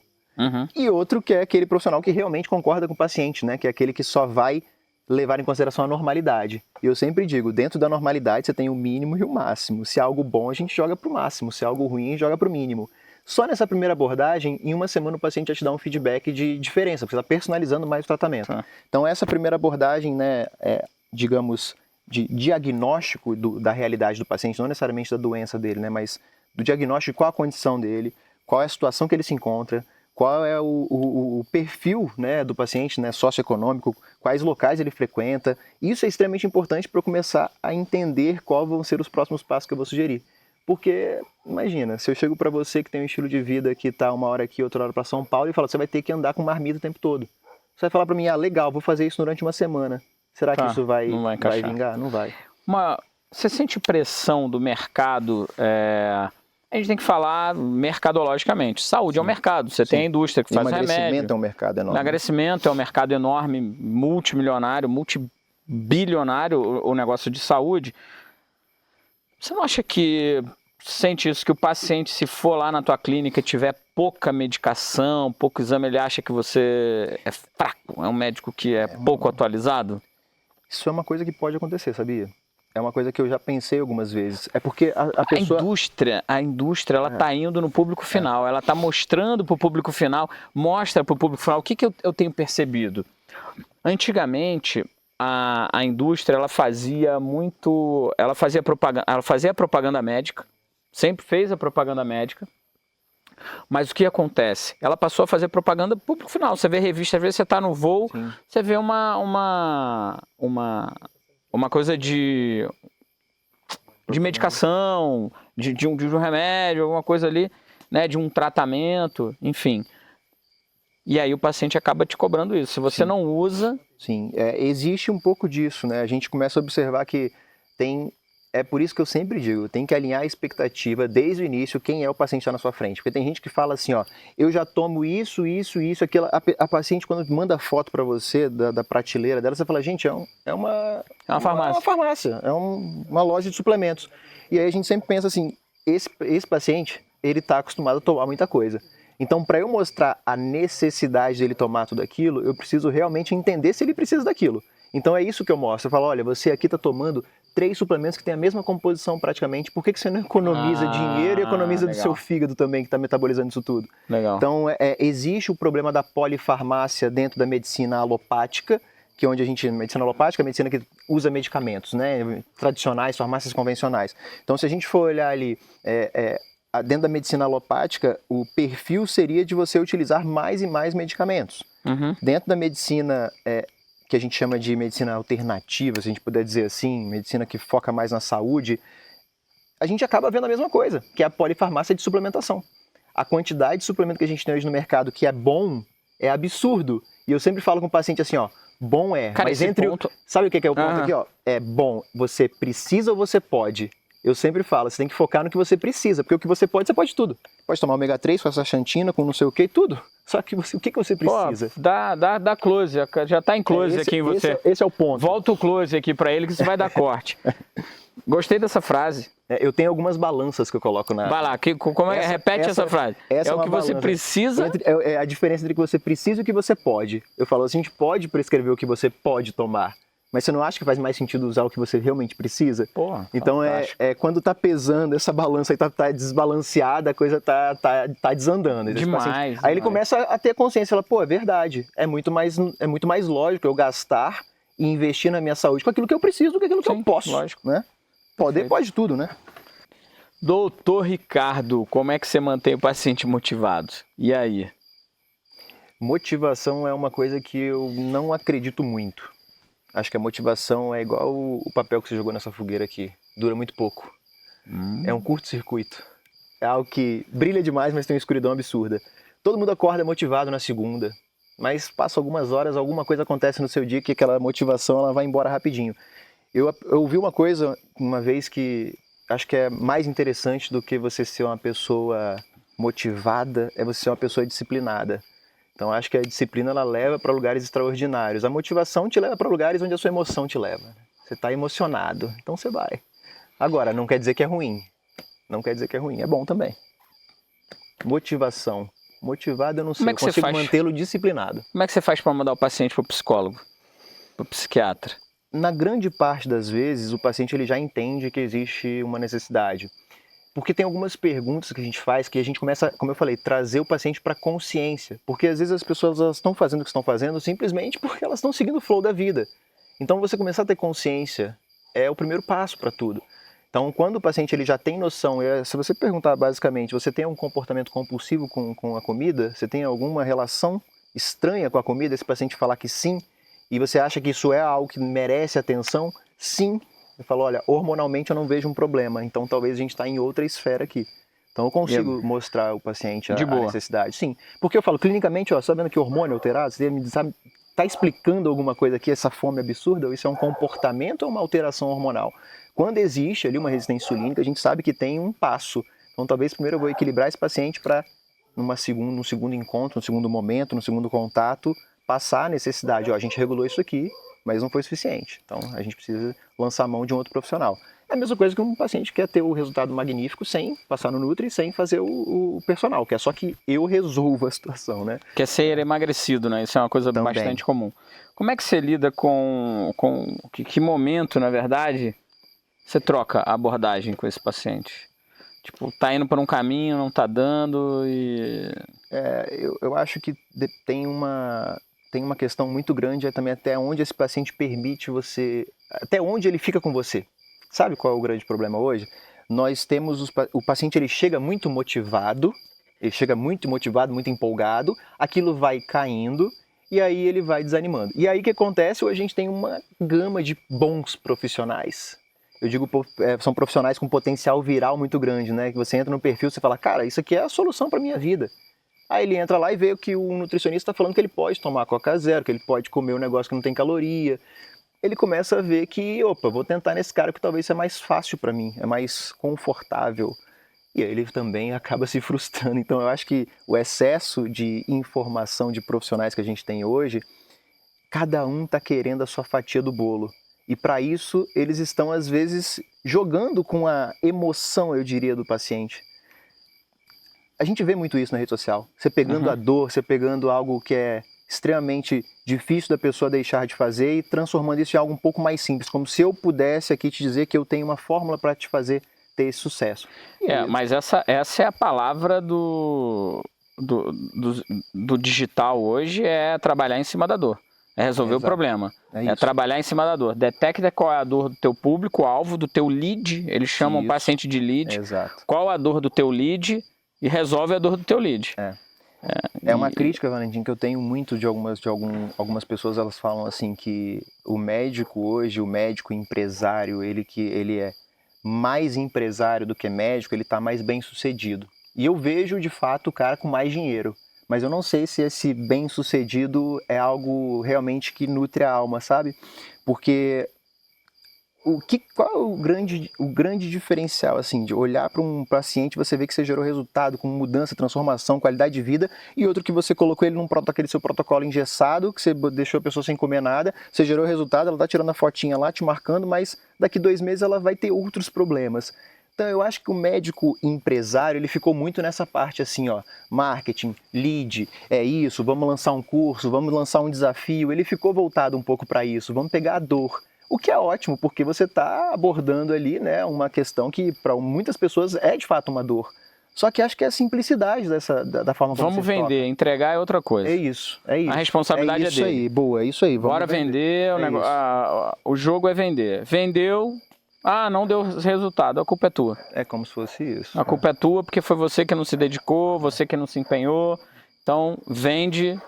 [SPEAKER 2] E outro que é aquele profissional que realmente concorda com o paciente, né, que é aquele que só vai levar em consideração a normalidade. E eu sempre digo, dentro da normalidade você tem o mínimo e o máximo. Se é algo bom, a gente joga para o máximo. Se é algo ruim, a gente joga para o mínimo. Só nessa primeira abordagem, em uma semana o paciente já te dá um feedback de diferença, porque você está personalizando mais o tratamento. Então essa primeira abordagem, né, digamos, de diagnóstico da realidade do paciente, não necessariamente da doença dele, né, mas do diagnóstico de qual a condição dele, qual é a situação que ele se encontra, qual é o perfil, né, do paciente, né, socioeconômico, quais locais ele frequenta. Isso é extremamente importante para eu começar a entender quais vão ser os próximos passos que eu vou sugerir. Porque, imagina, se eu chego para você que tem um estilo de vida que está uma hora aqui, outra hora para São Paulo, e falo, você vai ter que andar com marmita o tempo todo. Você vai falar para mim, legal, vou fazer isso durante uma semana. Será que isso vai vingar? Não vai.
[SPEAKER 1] Você sente pressão do mercado... A gente tem que falar mercadologicamente. Saúde é um mercado. Você tem a indústria que faz remédio.
[SPEAKER 2] Emagrecimento é um mercado enorme.
[SPEAKER 1] Emagrecimento é um mercado enorme, multimilionário, multibilionário o negócio de saúde. Você não acha que sente isso, que o paciente, se for lá na tua clínica e tiver pouca medicação, pouco exame, ele acha que você é fraco? É um médico que é pouco atualizado?
[SPEAKER 2] Isso é uma coisa que pode acontecer, sabia? É uma coisa que eu já pensei algumas vezes. É porque a pessoa...
[SPEAKER 1] A indústria ela está indo no público final. Ela está mostrando para o público final, mostra para o público final. O que eu tenho percebido? Antigamente, a indústria ela fazia propaganda médica, sempre fez a propaganda médica, mas o que acontece? Ela passou a fazer propaganda público final. Você vê revista, às vezes você está no voo, sim, você vê uma coisa de medicação, de um remédio, alguma coisa ali, né, de um tratamento, enfim. E aí o paciente acaba te cobrando isso. Se você sim, não usa...
[SPEAKER 2] Sim, existe um pouco disso, né? A gente começa a observar que tem... É por isso que eu sempre digo, tem que alinhar a expectativa desde o início, quem é o paciente que está na sua frente. Porque tem gente que fala assim, ó, eu já tomo isso, aquilo. A paciente, quando manda foto para você da prateleira dela, você fala, gente, é uma farmácia. Uma farmácia, uma loja de suplementos. E aí a gente sempre pensa assim, esse paciente, ele está acostumado a tomar muita coisa. Então, para eu mostrar a necessidade dele tomar tudo aquilo, eu preciso realmente entender se ele precisa daquilo. Então é isso que eu mostro. Eu falo, olha, você aqui está tomando 3 suplementos que têm a mesma composição praticamente. Por que você não economiza dinheiro e economiza legal, do seu fígado também, que está metabolizando isso tudo?
[SPEAKER 1] Legal.
[SPEAKER 2] Então existe o problema da polifarmácia dentro da medicina alopática, que é onde medicina alopática é a medicina que usa medicamentos, né, tradicionais, farmácias convencionais. Então se a gente for olhar ali... dentro da medicina alopática, o perfil seria de você utilizar mais e mais medicamentos.
[SPEAKER 1] Uhum.
[SPEAKER 2] Dentro da medicina que a gente chama de medicina alternativa, se a gente puder dizer assim, medicina que foca mais na saúde, a gente acaba vendo a mesma coisa, que é a polifarmácia de suplementação. A quantidade de suplemento que a gente tem hoje no mercado que é bom é absurdo. E eu sempre falo com o paciente assim, ó, bom
[SPEAKER 1] Cara,
[SPEAKER 2] mas entre
[SPEAKER 1] ponto...
[SPEAKER 2] Sabe o que é o ponto aqui, ó? É bom, você precisa ou você pode? Eu sempre falo, você tem que focar no que você precisa, porque o que você pode tudo. Pode tomar ômega 3 com essa xantina, com não sei o que, tudo. Só que o que você precisa?
[SPEAKER 1] Pô, dá close, já tá em close aqui em você.
[SPEAKER 2] Esse é o ponto.
[SPEAKER 1] Volta o close aqui para ele que você vai dar corte. Gostei dessa frase.
[SPEAKER 2] Eu tenho algumas balanças que eu coloco na...
[SPEAKER 1] Vai lá, repete essa frase.
[SPEAKER 2] Essa
[SPEAKER 1] é o que você precisa...
[SPEAKER 2] É a diferença entre o que você precisa e o que você pode. Eu falo, a gente pode prescrever o que você pode tomar, mas você não acha que faz mais sentido usar o que você realmente precisa?
[SPEAKER 1] Pô,
[SPEAKER 2] então quando tá pesando, essa balança aí tá desbalanceada, a coisa tá desandando.
[SPEAKER 1] Demais.
[SPEAKER 2] Aí ele começa a ter consciência, fala, pô, é verdade, é muito mais lógico eu gastar e investir na minha saúde com aquilo que eu preciso do que aquilo que eu posso.
[SPEAKER 1] Lógico.
[SPEAKER 2] Né? Poder pode tudo, né?
[SPEAKER 1] Doutor Ricardo, como é que você mantém o paciente motivado? E aí?
[SPEAKER 2] Motivação é uma coisa que eu não acredito muito. Acho que a motivação é igual o papel que você jogou nessa fogueira aqui. Dura muito pouco. É um curto-circuito. É algo que brilha demais, mas tem uma escuridão absurda. Todo mundo acorda motivado na segunda, mas passa algumas horas, alguma coisa acontece no seu dia que aquela motivação ela vai embora rapidinho. Eu ouvi uma coisa uma vez que acho que é mais interessante do que você ser uma pessoa motivada, é você ser uma pessoa disciplinada. Então acho que a disciplina ela leva para lugares extraordinários. A motivação te leva para lugares onde a sua emoção te leva. Você está emocionado, então você vai. Agora, não quer dizer que é ruim. Não quer dizer que é ruim, é bom também. Motivação. Motivado eu não sei, eu consigo mantê-lo disciplinado.
[SPEAKER 1] Como é que você faz para mandar o paciente para o psicólogo, para o psiquiatra?
[SPEAKER 2] Na grande parte das vezes, o paciente ele já entende que existe uma necessidade. Porque tem algumas perguntas que a gente faz que a gente começa, como eu falei, trazer o paciente para consciência. Porque às vezes as pessoas estão fazendo o que estão fazendo simplesmente porque elas estão seguindo o flow da vida. Então você começar a ter consciência é o primeiro passo para tudo. Então quando o paciente ele já tem noção, se você perguntar basicamente, você tem um comportamento compulsivo com a comida? Você tem alguma relação estranha com a comida? Esse paciente falar que sim, e você acha que isso é algo que merece atenção? Sim. Eu falo, olha, hormonalmente eu não vejo um problema, então talvez a gente está em outra esfera aqui. Então eu consigo mostrar ao paciente a necessidade. Sim, porque eu falo, clinicamente, ó, sabendo que hormônio alterado, você está explicando alguma coisa aqui, essa fome absurda, ou isso é um comportamento ou uma alteração hormonal? Quando existe ali uma resistência insulínica, a gente sabe que tem um passo. Então talvez primeiro eu vou equilibrar esse paciente para, num segundo encontro, no segundo momento, no segundo contato, passar a necessidade. Ó, a gente regulou isso aqui, mas não foi suficiente. Então a gente precisa lançar a mão de um outro profissional. É a mesma coisa que um paciente quer ter o resultado magnífico sem passar no Nutri, sem fazer o personal, que é só que eu resolvo a situação, né?
[SPEAKER 1] Quer ser emagrecido, né? Isso é uma coisa bastante comum. Como é que você lida com que momento, na verdade, você troca a abordagem com esse paciente? Tipo, tá indo por um caminho, não tá dando e...
[SPEAKER 2] Eu acho que tem tem uma questão muito grande, é também até onde esse paciente permite você, até onde ele fica com você. Sabe qual é o grande problema hoje? Nós temos, o paciente ele chega muito motivado, muito empolgado, aquilo vai caindo e aí ele vai desanimando. E aí o que acontece? Hoje a gente tem uma gama de bons profissionais. Eu digo, são profissionais com potencial viral muito grande, né? Que você entra no perfil e você fala, cara, isso aqui é a solução para minha vida. Aí ele entra lá e vê que o nutricionista está falando que ele pode tomar Coca Zero, que ele pode comer um negócio que não tem caloria. Ele começa a ver que, opa, vou tentar nesse cara que talvez seja mais fácil para mim, é mais confortável. E aí ele também acaba se frustrando. Então eu acho que o excesso de informação de profissionais que a gente tem hoje, cada um está querendo a sua fatia do bolo. E para isso eles estão às vezes jogando com a emoção, eu diria, do paciente. A gente vê muito isso na rede social. Você pegando a dor, você pegando algo que é extremamente difícil da pessoa deixar de fazer e transformando isso em algo um pouco mais simples. Como se eu pudesse aqui te dizer que eu tenho uma fórmula para te fazer ter esse sucesso.
[SPEAKER 1] Mas essa é a palavra do digital hoje, é trabalhar em cima da dor. É resolver o problema. É trabalhar em cima da dor. Detecta qual é a dor do teu público-alvo, do teu lead. Eles chamam o paciente de lead.
[SPEAKER 2] Exato.
[SPEAKER 1] Qual a dor do teu lead e resolve a dor do teu lead.
[SPEAKER 2] É uma crítica, Valentim, que eu tenho muito de algumas pessoas. Elas falam assim que o médico hoje, o médico empresário, ele é mais empresário do que médico, ele está mais bem sucedido. E eu vejo de fato o cara com mais dinheiro. Mas eu não sei se esse bem-sucedido é algo realmente que nutre a alma, sabe? Porque qual é o grande diferencial, assim, de olhar para um paciente, você vê que você gerou resultado com mudança, transformação, qualidade de vida, e outro que você colocou ele aquele seu protocolo engessado, que você deixou a pessoa sem comer nada, você gerou resultado, ela está tirando a fotinha lá, te marcando, mas daqui 2 meses ela vai ter outros problemas. Então eu acho que o médico empresário, ele ficou muito nessa parte assim, ó, marketing, lead, é isso, vamos lançar um curso, vamos lançar um desafio, ele ficou voltado um pouco para isso, vamos pegar a dor. O que é ótimo, porque você está abordando ali, né, uma questão que para muitas pessoas é de fato uma dor. Só que acho que é a simplicidade da forma como
[SPEAKER 1] vamos vender, toca. Entregar é outra coisa.
[SPEAKER 2] É isso, é isso.
[SPEAKER 1] A responsabilidade é dele.
[SPEAKER 2] É isso aí, boa, é isso aí.
[SPEAKER 1] Bora vender, o jogo é vender. Vendeu, não deu resultado, a culpa é tua.
[SPEAKER 2] É como se fosse isso.
[SPEAKER 1] A culpa é tua porque foi você que não se dedicou, você que não se empenhou. Então, vende,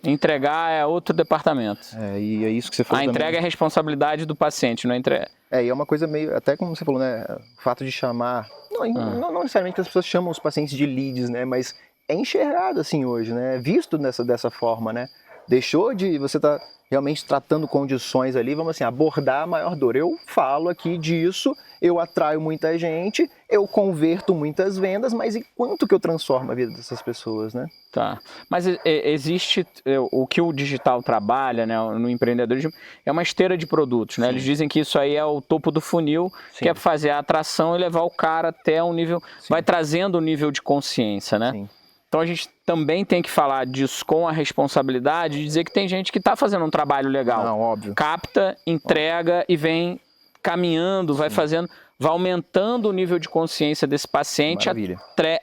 [SPEAKER 1] entregar é outro departamento.
[SPEAKER 2] E é isso que você falou.
[SPEAKER 1] A entrega é a responsabilidade do paciente, não é entrega.
[SPEAKER 2] E é uma coisa meio, até como você falou, né, o fato de chamar, não necessariamente que as pessoas chamam os pacientes de leads, né, mas é enxergado assim hoje, né, é visto dessa forma, né, deixou de, você tá realmente tratando condições ali, vamos assim, abordar a maior dor. Eu falo aqui disso, eu atraio muita gente, eu converto muitas vendas, mas e quanto que eu transformo a vida dessas pessoas, né?
[SPEAKER 1] Tá, mas existe, o que o digital trabalha, né, no empreendedorismo, é uma esteira de produtos, né? Eles dizem que isso aí é o topo do funil, que é fazer a atração e levar o cara até um nível, vai trazendo um nível de consciência, né? Sim. Então a gente também tem que falar disso com a responsabilidade de dizer que tem gente que está fazendo um trabalho legal.
[SPEAKER 2] Não, óbvio.
[SPEAKER 1] Capta, entrega e vem caminhando, vai fazendo, vai aumentando o nível de consciência desse paciente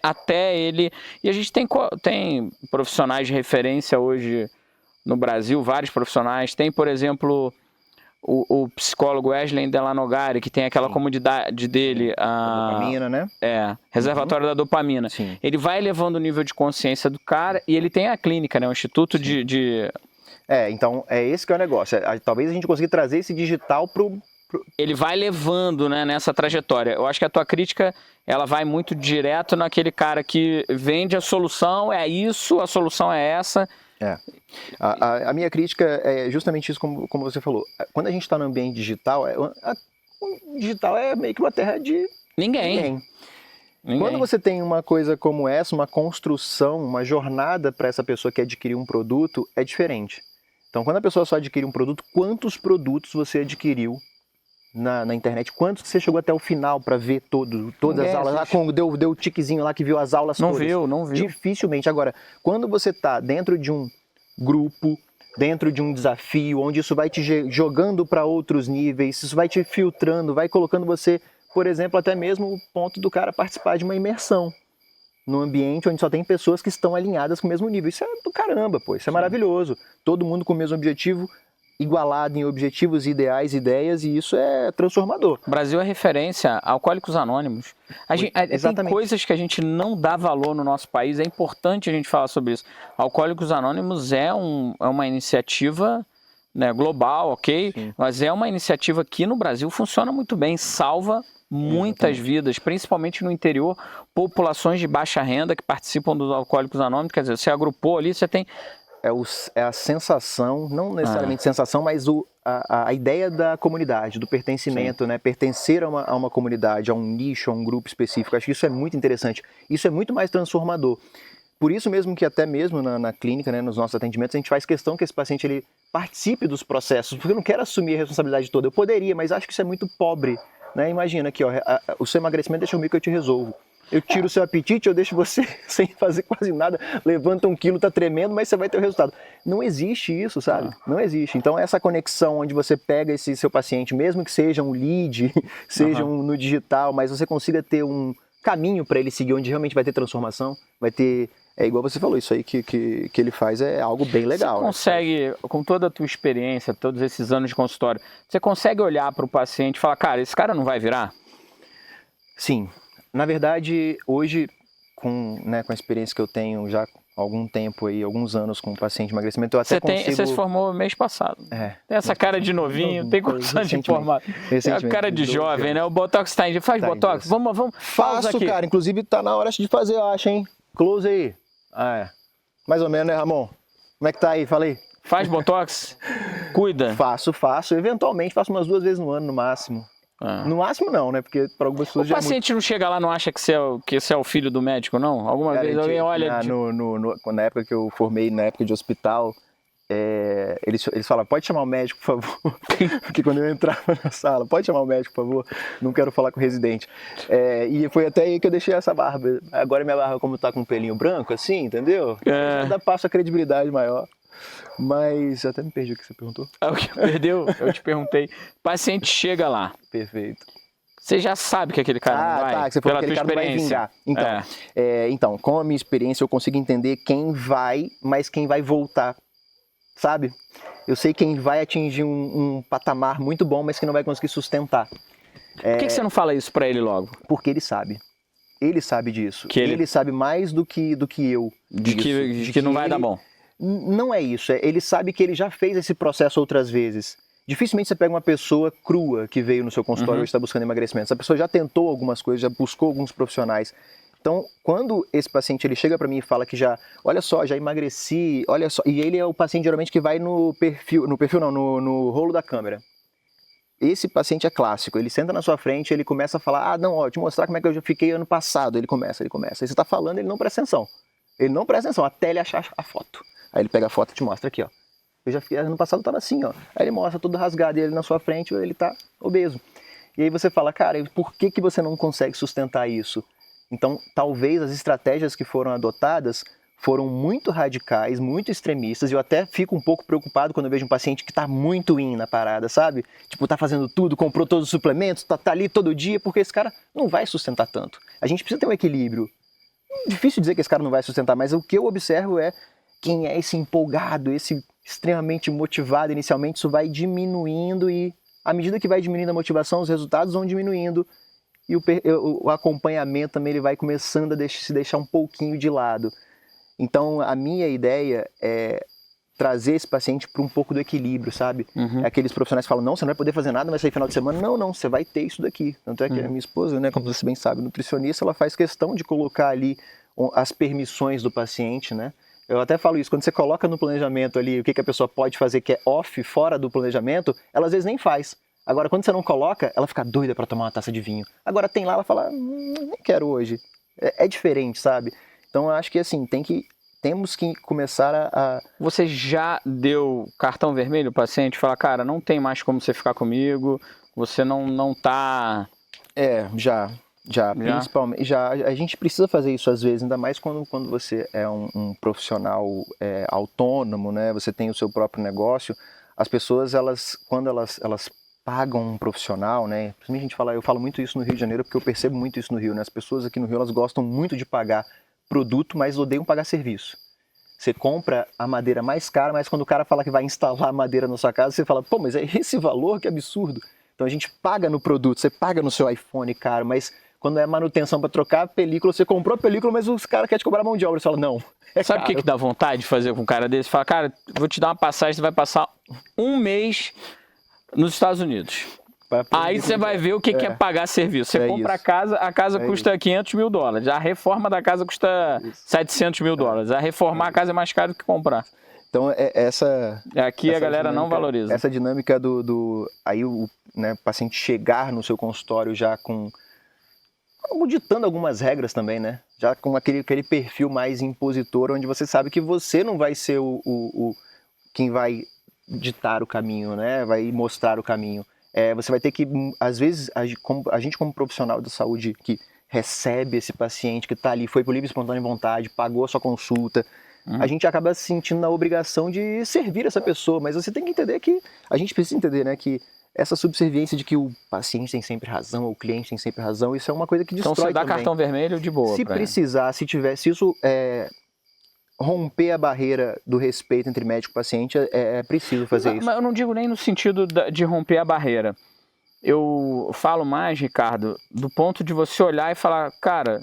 [SPEAKER 1] até ele. E a gente tem profissionais de referência hoje no Brasil, vários profissionais. Tem, por exemplo, o psicólogo Wesley Delanogari, que tem aquela comunidade dele,
[SPEAKER 2] a dopamina, né?
[SPEAKER 1] Reservatório da dopamina.
[SPEAKER 2] Sim.
[SPEAKER 1] Ele vai elevando o nível de consciência do cara e ele tem a clínica, né? O Instituto de...
[SPEAKER 2] Então é esse que é o negócio. Talvez a gente consiga trazer esse digital pro...
[SPEAKER 1] Ele vai levando, né, nessa trajetória. Eu acho que a tua crítica, ela vai muito direto naquele cara que vende a solução, é isso, a solução é essa...
[SPEAKER 2] A minha crítica é justamente isso, como você falou. Quando a gente está no ambiente digital, o digital é meio que uma terra de ninguém. Quando você tem uma coisa como essa, uma construção, uma jornada para essa pessoa que adquirir um produto, é diferente. Então, quando a pessoa só adquire um produto, quantos produtos você adquiriu na internet? Quantos que você chegou até o final para ver todas as aulas? Deu o tiquezinho lá que viu as aulas todas?
[SPEAKER 1] Não viu.
[SPEAKER 2] Dificilmente. Agora, quando você está dentro de um grupo, dentro de um desafio, onde isso vai te jogando para outros níveis, isso vai te filtrando, vai colocando você, por exemplo, até mesmo o ponto do cara participar de uma imersão. num ambiente onde só tem pessoas que estão alinhadas com o mesmo nível. Isso é do caramba, pô, isso é maravilhoso. Todo mundo com o mesmo objetivo, igualado em objetivos, ideais, ideias, e isso é transformador.
[SPEAKER 1] O Brasil é referência a Alcoólicos Anônimos. Tem coisas que a gente não dá valor no nosso país, é importante a gente falar sobre isso. Alcoólicos Anônimos é uma iniciativa, né, global, ok? Sim. Mas é uma iniciativa que no Brasil funciona muito bem, salva muitas vidas, principalmente no interior, populações de baixa renda que participam dos Alcoólicos Anônimos. Quer dizer, você agrupou ali, você tem...
[SPEAKER 2] É a sensação, não necessariamente sensação, mas a ideia da comunidade, do pertencimento, né? Pertencer a uma comunidade, a um nicho, a um grupo específico. Acho que isso é muito interessante. Isso é muito mais transformador. Por isso mesmo que até mesmo na clínica, né, nos nossos atendimentos, a gente faz questão que esse paciente ele participe dos processos, porque eu não quero assumir a responsabilidade toda. Eu poderia, mas acho que isso é muito pobre, né? Imagina aqui, ó, o seu emagrecimento deixa comigo que eu te resolvo. Eu tiro o seu apetite, eu deixo você sem fazer quase nada, levanta 1 quilo, tá tremendo, mas você vai ter o resultado. Não existe isso, sabe? Não existe. Então essa conexão onde você pega esse seu paciente, mesmo que seja um lead, seja no digital, mas você consiga ter um caminho para ele seguir, onde realmente vai ter transformação, vai ter... É igual você falou, isso aí que ele faz é algo bem legal.
[SPEAKER 1] Você consegue, com toda a tua experiência, todos esses anos de consultório, você consegue olhar para o paciente e falar, cara, esse cara não vai virar?
[SPEAKER 2] Sim. Na verdade, hoje, com a experiência que eu tenho já há algum tempo aí, alguns anos com paciente de emagrecimento, eu até consigo...
[SPEAKER 1] Você se formou mês passado.
[SPEAKER 2] É.
[SPEAKER 1] Tem essa cara de novinho, tem condição de formar. Tem a cara de jovem, né? O Botox está em... Faz Botox? Vamos
[SPEAKER 2] Faço, aqui. Cara. Inclusive, tá na hora de fazer, eu acho, hein? Close aí. Mais ou menos, né, Ramon? Como é que tá aí? Fala aí.
[SPEAKER 1] Faz Botox? Cuida?
[SPEAKER 2] Faço. Eventualmente, faço umas 2 vezes no ano, no máximo. No máximo não, né? Porque para algumas pessoas
[SPEAKER 1] o paciente não chega lá, não acha que você é o filho do médico, não? Alguma vez alguém olha...
[SPEAKER 2] Na época que eu formei, na época de hospital, eles falavam, pode chamar o médico, por favor. Porque quando eu entrava na sala, pode chamar o médico, por favor, não quero falar com o residente. E foi até aí que eu deixei essa barba. Agora minha barba, como tá com um pelinho branco, assim, entendeu? Já passa a credibilidade maior. Mas até me perdi o que você perguntou.
[SPEAKER 1] Perdeu? Eu te perguntei. O paciente chega lá.
[SPEAKER 2] Perfeito.
[SPEAKER 1] Você já sabe que aquele cara não vai?
[SPEAKER 2] Que você falou que aquele cara não vai vingar. Então, com a minha experiência, eu consigo entender quem vai, mas quem vai voltar, sabe? Eu sei quem vai atingir um patamar muito bom, mas que não vai conseguir sustentar.
[SPEAKER 1] Por que você não fala isso pra ele logo?
[SPEAKER 2] Porque ele sabe. Ele sabe disso. Ele sabe mais do que eu.
[SPEAKER 1] De que não vai dar bom.
[SPEAKER 2] Não é isso, ele sabe que ele já fez esse processo outras vezes. Dificilmente você pega uma pessoa crua que veio no seu consultório e está buscando emagrecimento. Essa pessoa já tentou algumas coisas, já buscou alguns profissionais. Então, quando esse paciente ele chega para mim e fala que olha só, já emagreci, olha só, e ele é o paciente geralmente que vai no rolo da câmera. Esse paciente é clássico, ele senta na sua frente, ele começa a falar, te mostrar como é que eu já fiquei ano passado. Ele começa. Aí você está falando, ele não presta atenção. Ele não presta atenção, até ele achar a foto. Aí ele pega a foto e te mostra aqui, ó. Eu já fiquei, ano passado eu tava assim, ó. Aí ele mostra tudo rasgado e ele na sua frente, ele tá obeso. E aí você fala, cara, por que você não consegue sustentar isso? Então, talvez as estratégias que foram adotadas foram muito radicais, muito extremistas, e eu até fico um pouco preocupado quando eu vejo um paciente que tá muito na parada, sabe? Tipo, tá fazendo tudo, comprou todos os suplementos, tá ali todo dia, porque esse cara não vai sustentar tanto. A gente precisa ter um equilíbrio. Difícil dizer que esse cara não vai sustentar, mas o que eu observo é quem é esse empolgado, esse extremamente motivado inicialmente, isso vai diminuindo e à medida que vai diminuindo a motivação, os resultados vão diminuindo e o acompanhamento também ele vai começando a se deixar um pouquinho de lado. Então a minha ideia é trazer esse paciente para um pouco do equilíbrio, sabe? É aqueles profissionais que falam, não, você não vai poder fazer nada, vai sair final de semana. Não, você vai ter isso daqui. Tanto é que a minha esposa, né, como você bem sabe, nutricionista, ela faz questão de colocar ali as permissões do paciente, né? Eu até falo isso, quando você coloca no planejamento ali o que a pessoa pode fazer que é off, fora do planejamento, ela às vezes nem faz. Agora, quando você não coloca, ela fica doida para tomar uma taça de vinho. Agora tem lá, ela fala, não quero hoje. É diferente, sabe? Então eu acho que assim, temos que começar a...
[SPEAKER 1] Você já deu cartão vermelho ao paciente? Fala, cara, não tem mais como você ficar comigo, você não tá...
[SPEAKER 2] Já, principalmente, a gente precisa fazer isso às vezes, ainda mais quando você é um profissional autônomo, né? Você tem o seu próprio negócio. As pessoas, quando elas pagam um profissional, né? Eu falo muito isso no Rio de Janeiro porque eu percebo muito isso no Rio, né? As pessoas aqui no Rio, elas gostam muito de pagar produto, mas odeiam pagar serviço. Você compra a madeira mais cara, mas quando o cara fala que vai instalar a madeira na sua casa, você fala, pô, mas é esse valor? Que absurdo. Então a gente paga no produto, você paga no seu iPhone caro, mas quando é manutenção para trocar a película, você comprou a película, mas os caras querem te cobrar mão de obra. Você fala, não,
[SPEAKER 1] Sabe o que dá vontade de fazer com um cara desse? Fala, cara, vou te dar uma passagem, você vai passar um mês nos Estados Unidos. Aí você vai ver o que é pagar serviço. Você compra a casa custa $500 mil. A reforma da casa custa $700 mil. A reformar a casa é mais caro do que comprar.
[SPEAKER 2] Então,
[SPEAKER 1] aqui a galera não valoriza.
[SPEAKER 2] Essa dinâmica aí o paciente chegar no seu consultório já ditando algumas regras também, né? Já com aquele perfil mais impositor, onde você sabe que você não vai ser quem vai ditar o caminho, né? Vai mostrar o caminho. Você vai ter que, às vezes, a gente como profissional da saúde que recebe esse paciente que está ali, foi por livre e espontânea vontade, pagou a sua consulta, a gente acaba se sentindo na obrigação de servir essa pessoa, mas você tem que entender a gente precisa entender, né, que essa subserviência de que o paciente tem sempre razão, ou o cliente tem sempre razão, isso é uma coisa que destrói
[SPEAKER 1] também. Então você dá
[SPEAKER 2] também.
[SPEAKER 1] cartão vermelho de boa.
[SPEAKER 2] Se precisar, se isso romper a barreira do respeito entre médico e paciente, é preciso fazer isso.
[SPEAKER 1] Mas eu não digo nem no sentido de romper a barreira. Eu falo mais, Ricardo, do ponto de você olhar e falar, cara,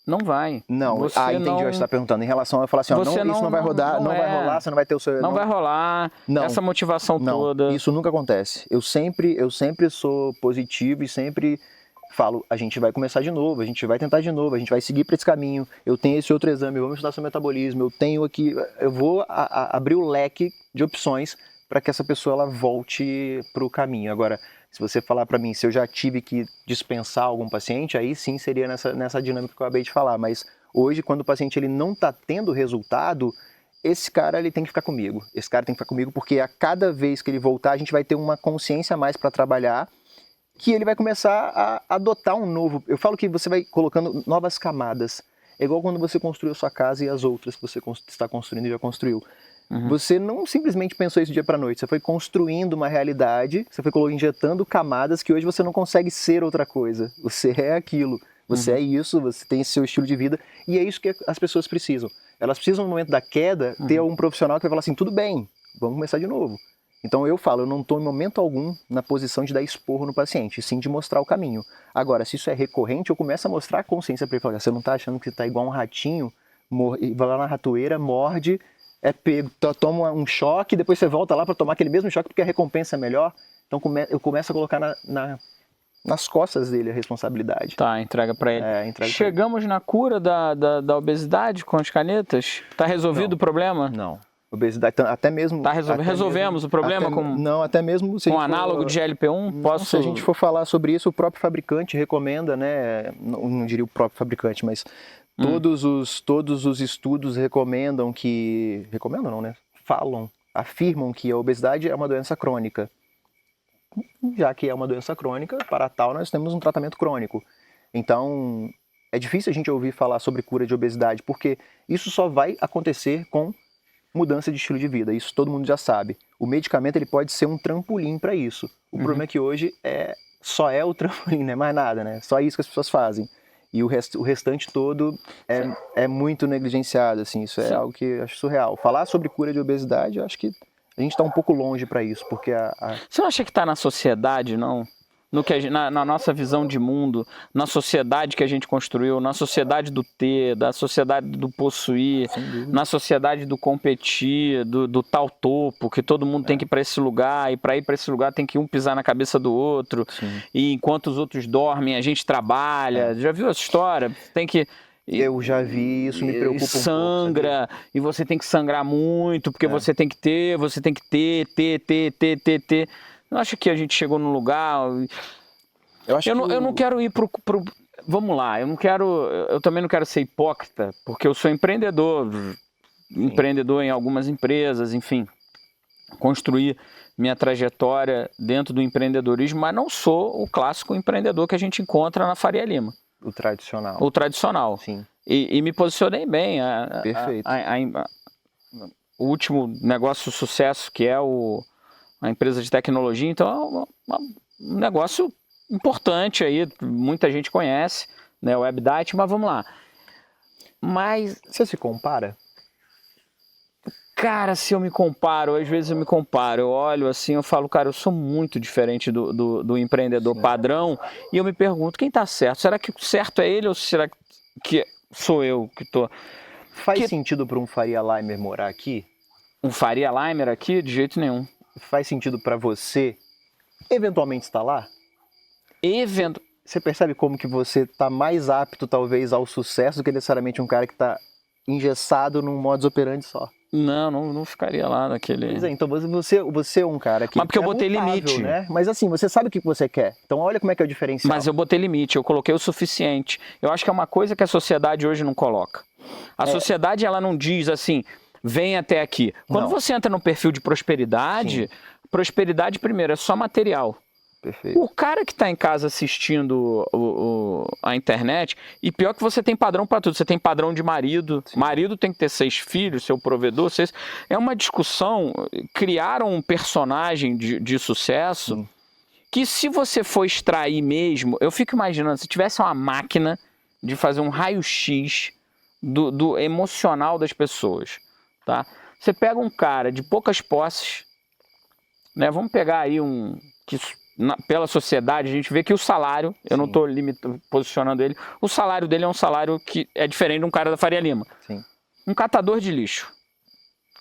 [SPEAKER 1] não vai.
[SPEAKER 2] Não, entendi o que você está perguntando. Em relação a falar assim, isso não vai rodar, não vai rolar, você não vai ter o seu...
[SPEAKER 1] Não vai rolar, essa motivação toda.
[SPEAKER 2] Isso nunca acontece. Eu sempre sou positivo e sempre falo, a gente vai começar de novo, a gente vai tentar de novo, a gente vai seguir para esse caminho, eu tenho esse outro exame, vamos estudar seu metabolismo, eu tenho aqui, eu vou abrir o leque de opções para que essa pessoa ela volte para o caminho. Agora, se você falar para mim se eu já tive que dispensar algum paciente, aí sim seria nessa dinâmica que eu acabei de falar, mas hoje quando o paciente ele não está tendo resultado, esse cara ele tem que ficar comigo, porque a cada vez que ele voltar a gente vai ter uma consciência a mais para trabalhar, que ele vai começar a adotar um novo... Eu falo que você vai colocando novas camadas. É igual quando você construiu sua casa e as outras que você está construindo e já construiu. Você não simplesmente pensou isso dia para noite. Você foi construindo uma realidade, você foi injetando camadas que hoje você não consegue ser outra coisa. Você é aquilo. Você é isso, você tem seu estilo de vida. E é isso que as pessoas precisam. Elas precisam, no momento da queda, ter um profissional que vai falar assim, tudo bem, vamos começar de novo. Então eu falo, eu não estou em momento algum na posição de dar esporro no paciente, sim de mostrar o caminho. Agora, se isso é recorrente, eu começo a mostrar a consciência para ele. Falar, você não está achando que você está igual um ratinho, vai lá na ratoeira, morde, é pego, toma um choque, depois você volta lá para tomar aquele mesmo choque porque a recompensa é melhor. Então eu começo a colocar nas costas dele a responsabilidade.
[SPEAKER 1] Tá, entrega para ele. Chegamos na cura da obesidade com as canetas? Está resolvido o problema?
[SPEAKER 2] Não. Obesidade, até mesmo...
[SPEAKER 1] Resolvemos o problema com...
[SPEAKER 2] Não, até mesmo...
[SPEAKER 1] Com análogo de GLP-1?
[SPEAKER 2] Se a gente for falar sobre isso, o próprio fabricante recomenda, né? Não diria o próprio fabricante, mas todos os estudos recomendam que... Recomendam não, né? Afirmam que a obesidade é uma doença crônica. Já que é uma doença crônica, para tal nós temos um tratamento crônico. Então, é difícil a gente ouvir falar sobre cura de obesidade, porque isso só vai acontecer com mudança de estilo de vida, isso todo mundo já sabe. O medicamento ele pode ser um trampolim para isso. O problema é que hoje só é o trampolim, não é mais nada, né? Só isso que as pessoas fazem. E o restante todo é muito negligenciado, assim, isso é algo que eu acho surreal. Falar sobre cura de obesidade, eu acho que a gente está um pouco longe para isso, porque
[SPEAKER 1] Você não acha que está na sociedade, não? Na nossa visão de mundo, na sociedade que a gente construiu, na sociedade do ter, da sociedade do possuir, na sociedade do competir, do tal topo, que todo mundo tem que ir para esse lugar, e para ir para esse lugar tem que um pisar na cabeça do outro, e enquanto os outros dormem, a gente trabalha. Já viu essa história? Tem que...
[SPEAKER 2] Eu já vi, isso me preocupa um pouco.
[SPEAKER 1] Sangra, e você tem que sangrar muito, porque você tem que ter, ter. Não acho que a gente chegou num lugar... Eu não quero ir pro... Vamos lá, eu também não quero ser hipócrita, porque eu sou empreendedor em algumas empresas, enfim, construir minha trajetória dentro do empreendedorismo, mas não sou o clássico empreendedor que a gente encontra na Faria Lima.
[SPEAKER 2] O tradicional.
[SPEAKER 1] O tradicional.
[SPEAKER 2] Sim.
[SPEAKER 1] E me posicionei bem.
[SPEAKER 2] Perfeito.
[SPEAKER 1] O último negócio sucesso, que é a empresa de tecnologia, então é um negócio importante aí, muita gente conhece, né, o WebDiet, mas vamos lá. Mas,
[SPEAKER 2] Você se compara?
[SPEAKER 1] cara, se eu me comparo, às vezes eu me comparo, eu olho assim, eu falo, cara, eu sou muito diferente do empreendedor padrão, e eu me pergunto, quem tá certo? Será que o certo é ele ou será que sou eu que tô...
[SPEAKER 2] Faz sentido para um Faria Limer morar aqui?
[SPEAKER 1] Um Faria Limer aqui? De jeito nenhum.
[SPEAKER 2] Faz sentido para você eventualmente estar lá? Você percebe como que você tá mais apto, talvez, ao sucesso do que necessariamente um cara que tá engessado num modus operandi só?
[SPEAKER 1] Não ficaria lá naquele...
[SPEAKER 2] Pois é, então você é um cara que...
[SPEAKER 1] Mas porque eu
[SPEAKER 2] é
[SPEAKER 1] botei
[SPEAKER 2] mutável,
[SPEAKER 1] limite.
[SPEAKER 2] né? Mas assim, você sabe o que você quer. Então olha como é que é o diferencial.
[SPEAKER 1] Mas eu botei limite, eu coloquei o suficiente. Eu acho que é uma coisa que a sociedade hoje não coloca. A sociedade, ela não diz assim, vem até aqui. Quando você entra no perfil de prosperidade, prosperidade, primeiro, é só material.
[SPEAKER 2] Perfeito.
[SPEAKER 1] O cara que está em casa assistindo a internet, e pior que você tem padrão para tudo, você tem padrão de marido, marido tem que ter 6 filhos, seu provedor, é uma discussão, criaram um personagem de sucesso, que se você for extrair mesmo, eu fico imaginando, se tivesse uma máquina de fazer um raio-x do emocional das pessoas, tá? Você pega um cara de poucas posses, né? Vamos pegar aí pela sociedade, a gente vê que o salário, eu não estou posicionando ele, o salário dele é um salário que é diferente de um cara da Faria Lima.
[SPEAKER 2] Sim.
[SPEAKER 1] Um catador de lixo.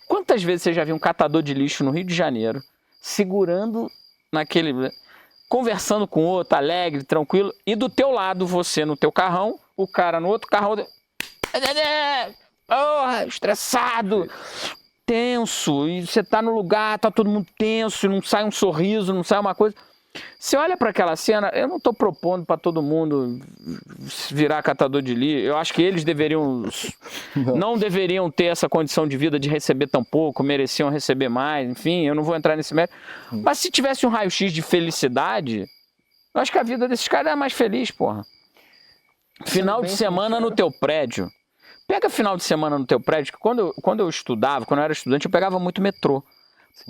[SPEAKER 1] Quantas vezes você já viu um catador de lixo no Rio de Janeiro, segurando conversando com o outro, alegre, tranquilo, e do teu lado, você no teu carrão, o cara no outro carrão, estressado, tenso, e você tá no lugar, tá todo mundo tenso, e não sai um sorriso, não sai uma coisa. Você olha para aquela cena, eu não estou propondo para todo mundo virar catador de lixo. Eu acho que eles não deveriam ter essa condição de vida de receber tão pouco, mereciam receber mais, enfim, eu não vou entrar nesse mérito. Mas se tivesse um raio-x de felicidade, eu acho que a vida desses caras é mais feliz, porra. Final de semana no teu prédio. Pega final de semana no teu prédio, que quando eu estudava, quando eu era estudante, eu pegava muito metrô.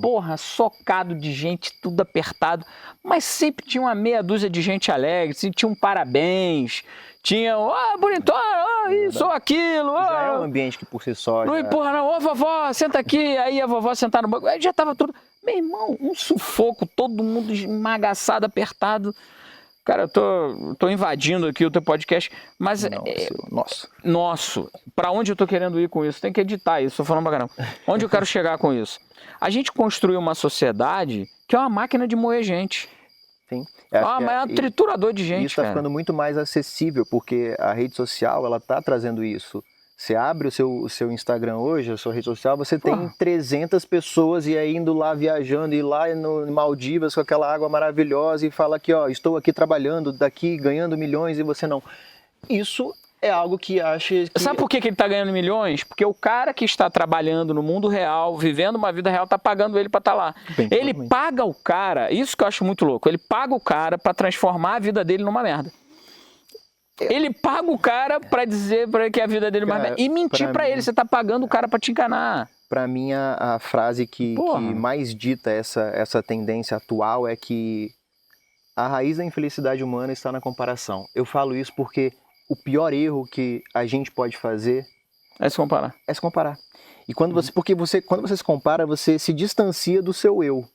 [SPEAKER 1] Porra, socado de gente, tudo apertado, mas sempre tinha uma meia dúzia de gente alegre, tinha um parabéns, tinha, bonitão, isso ou aquilo.
[SPEAKER 2] Já é um ambiente que por si só...
[SPEAKER 1] Não empurra não, ô vovó, senta aqui, aí a vovó sentar no banco, aí já tava tudo... Meu irmão, um sufoco, todo mundo esmagaçado, apertado. Cara, eu tô invadindo aqui o teu podcast, mas... Nosso. Pra onde eu tô querendo ir com isso? Tem que editar isso, tô falando pra caramba. Onde eu quero chegar com isso? A gente construiu uma sociedade que é uma máquina de moer gente.
[SPEAKER 2] Sim.
[SPEAKER 1] É um triturador de gente,
[SPEAKER 2] isso está ficando muito mais acessível, porque a rede social, ela tá trazendo isso. Você abre o seu Instagram hoje, a sua rede social, você tem 300 pessoas e aí indo lá viajando, e lá no Maldivas com aquela água maravilhosa e fala aqui, ó, estou aqui trabalhando daqui, ganhando milhões e você não. Isso é algo que acha que...
[SPEAKER 1] Sabe por que ele está ganhando milhões? Porque o cara que está trabalhando no mundo real, vivendo uma vida real, está pagando ele para estar lá. Ele paga o cara, isso que eu acho muito louco, ele paga o cara para transformar a vida dele numa merda. Ele paga o cara para dizer que a vida dele é uma merda. E mentir para ele, você está pagando o cara para te enganar.
[SPEAKER 2] Para mim, a frase que mais dita essa tendência atual é que a raiz da infelicidade humana está na comparação. Eu falo isso porque o pior erro que a gente pode fazer
[SPEAKER 1] é se comparar.
[SPEAKER 2] É se comparar. E quando quando você se compara, você se distancia do seu eu.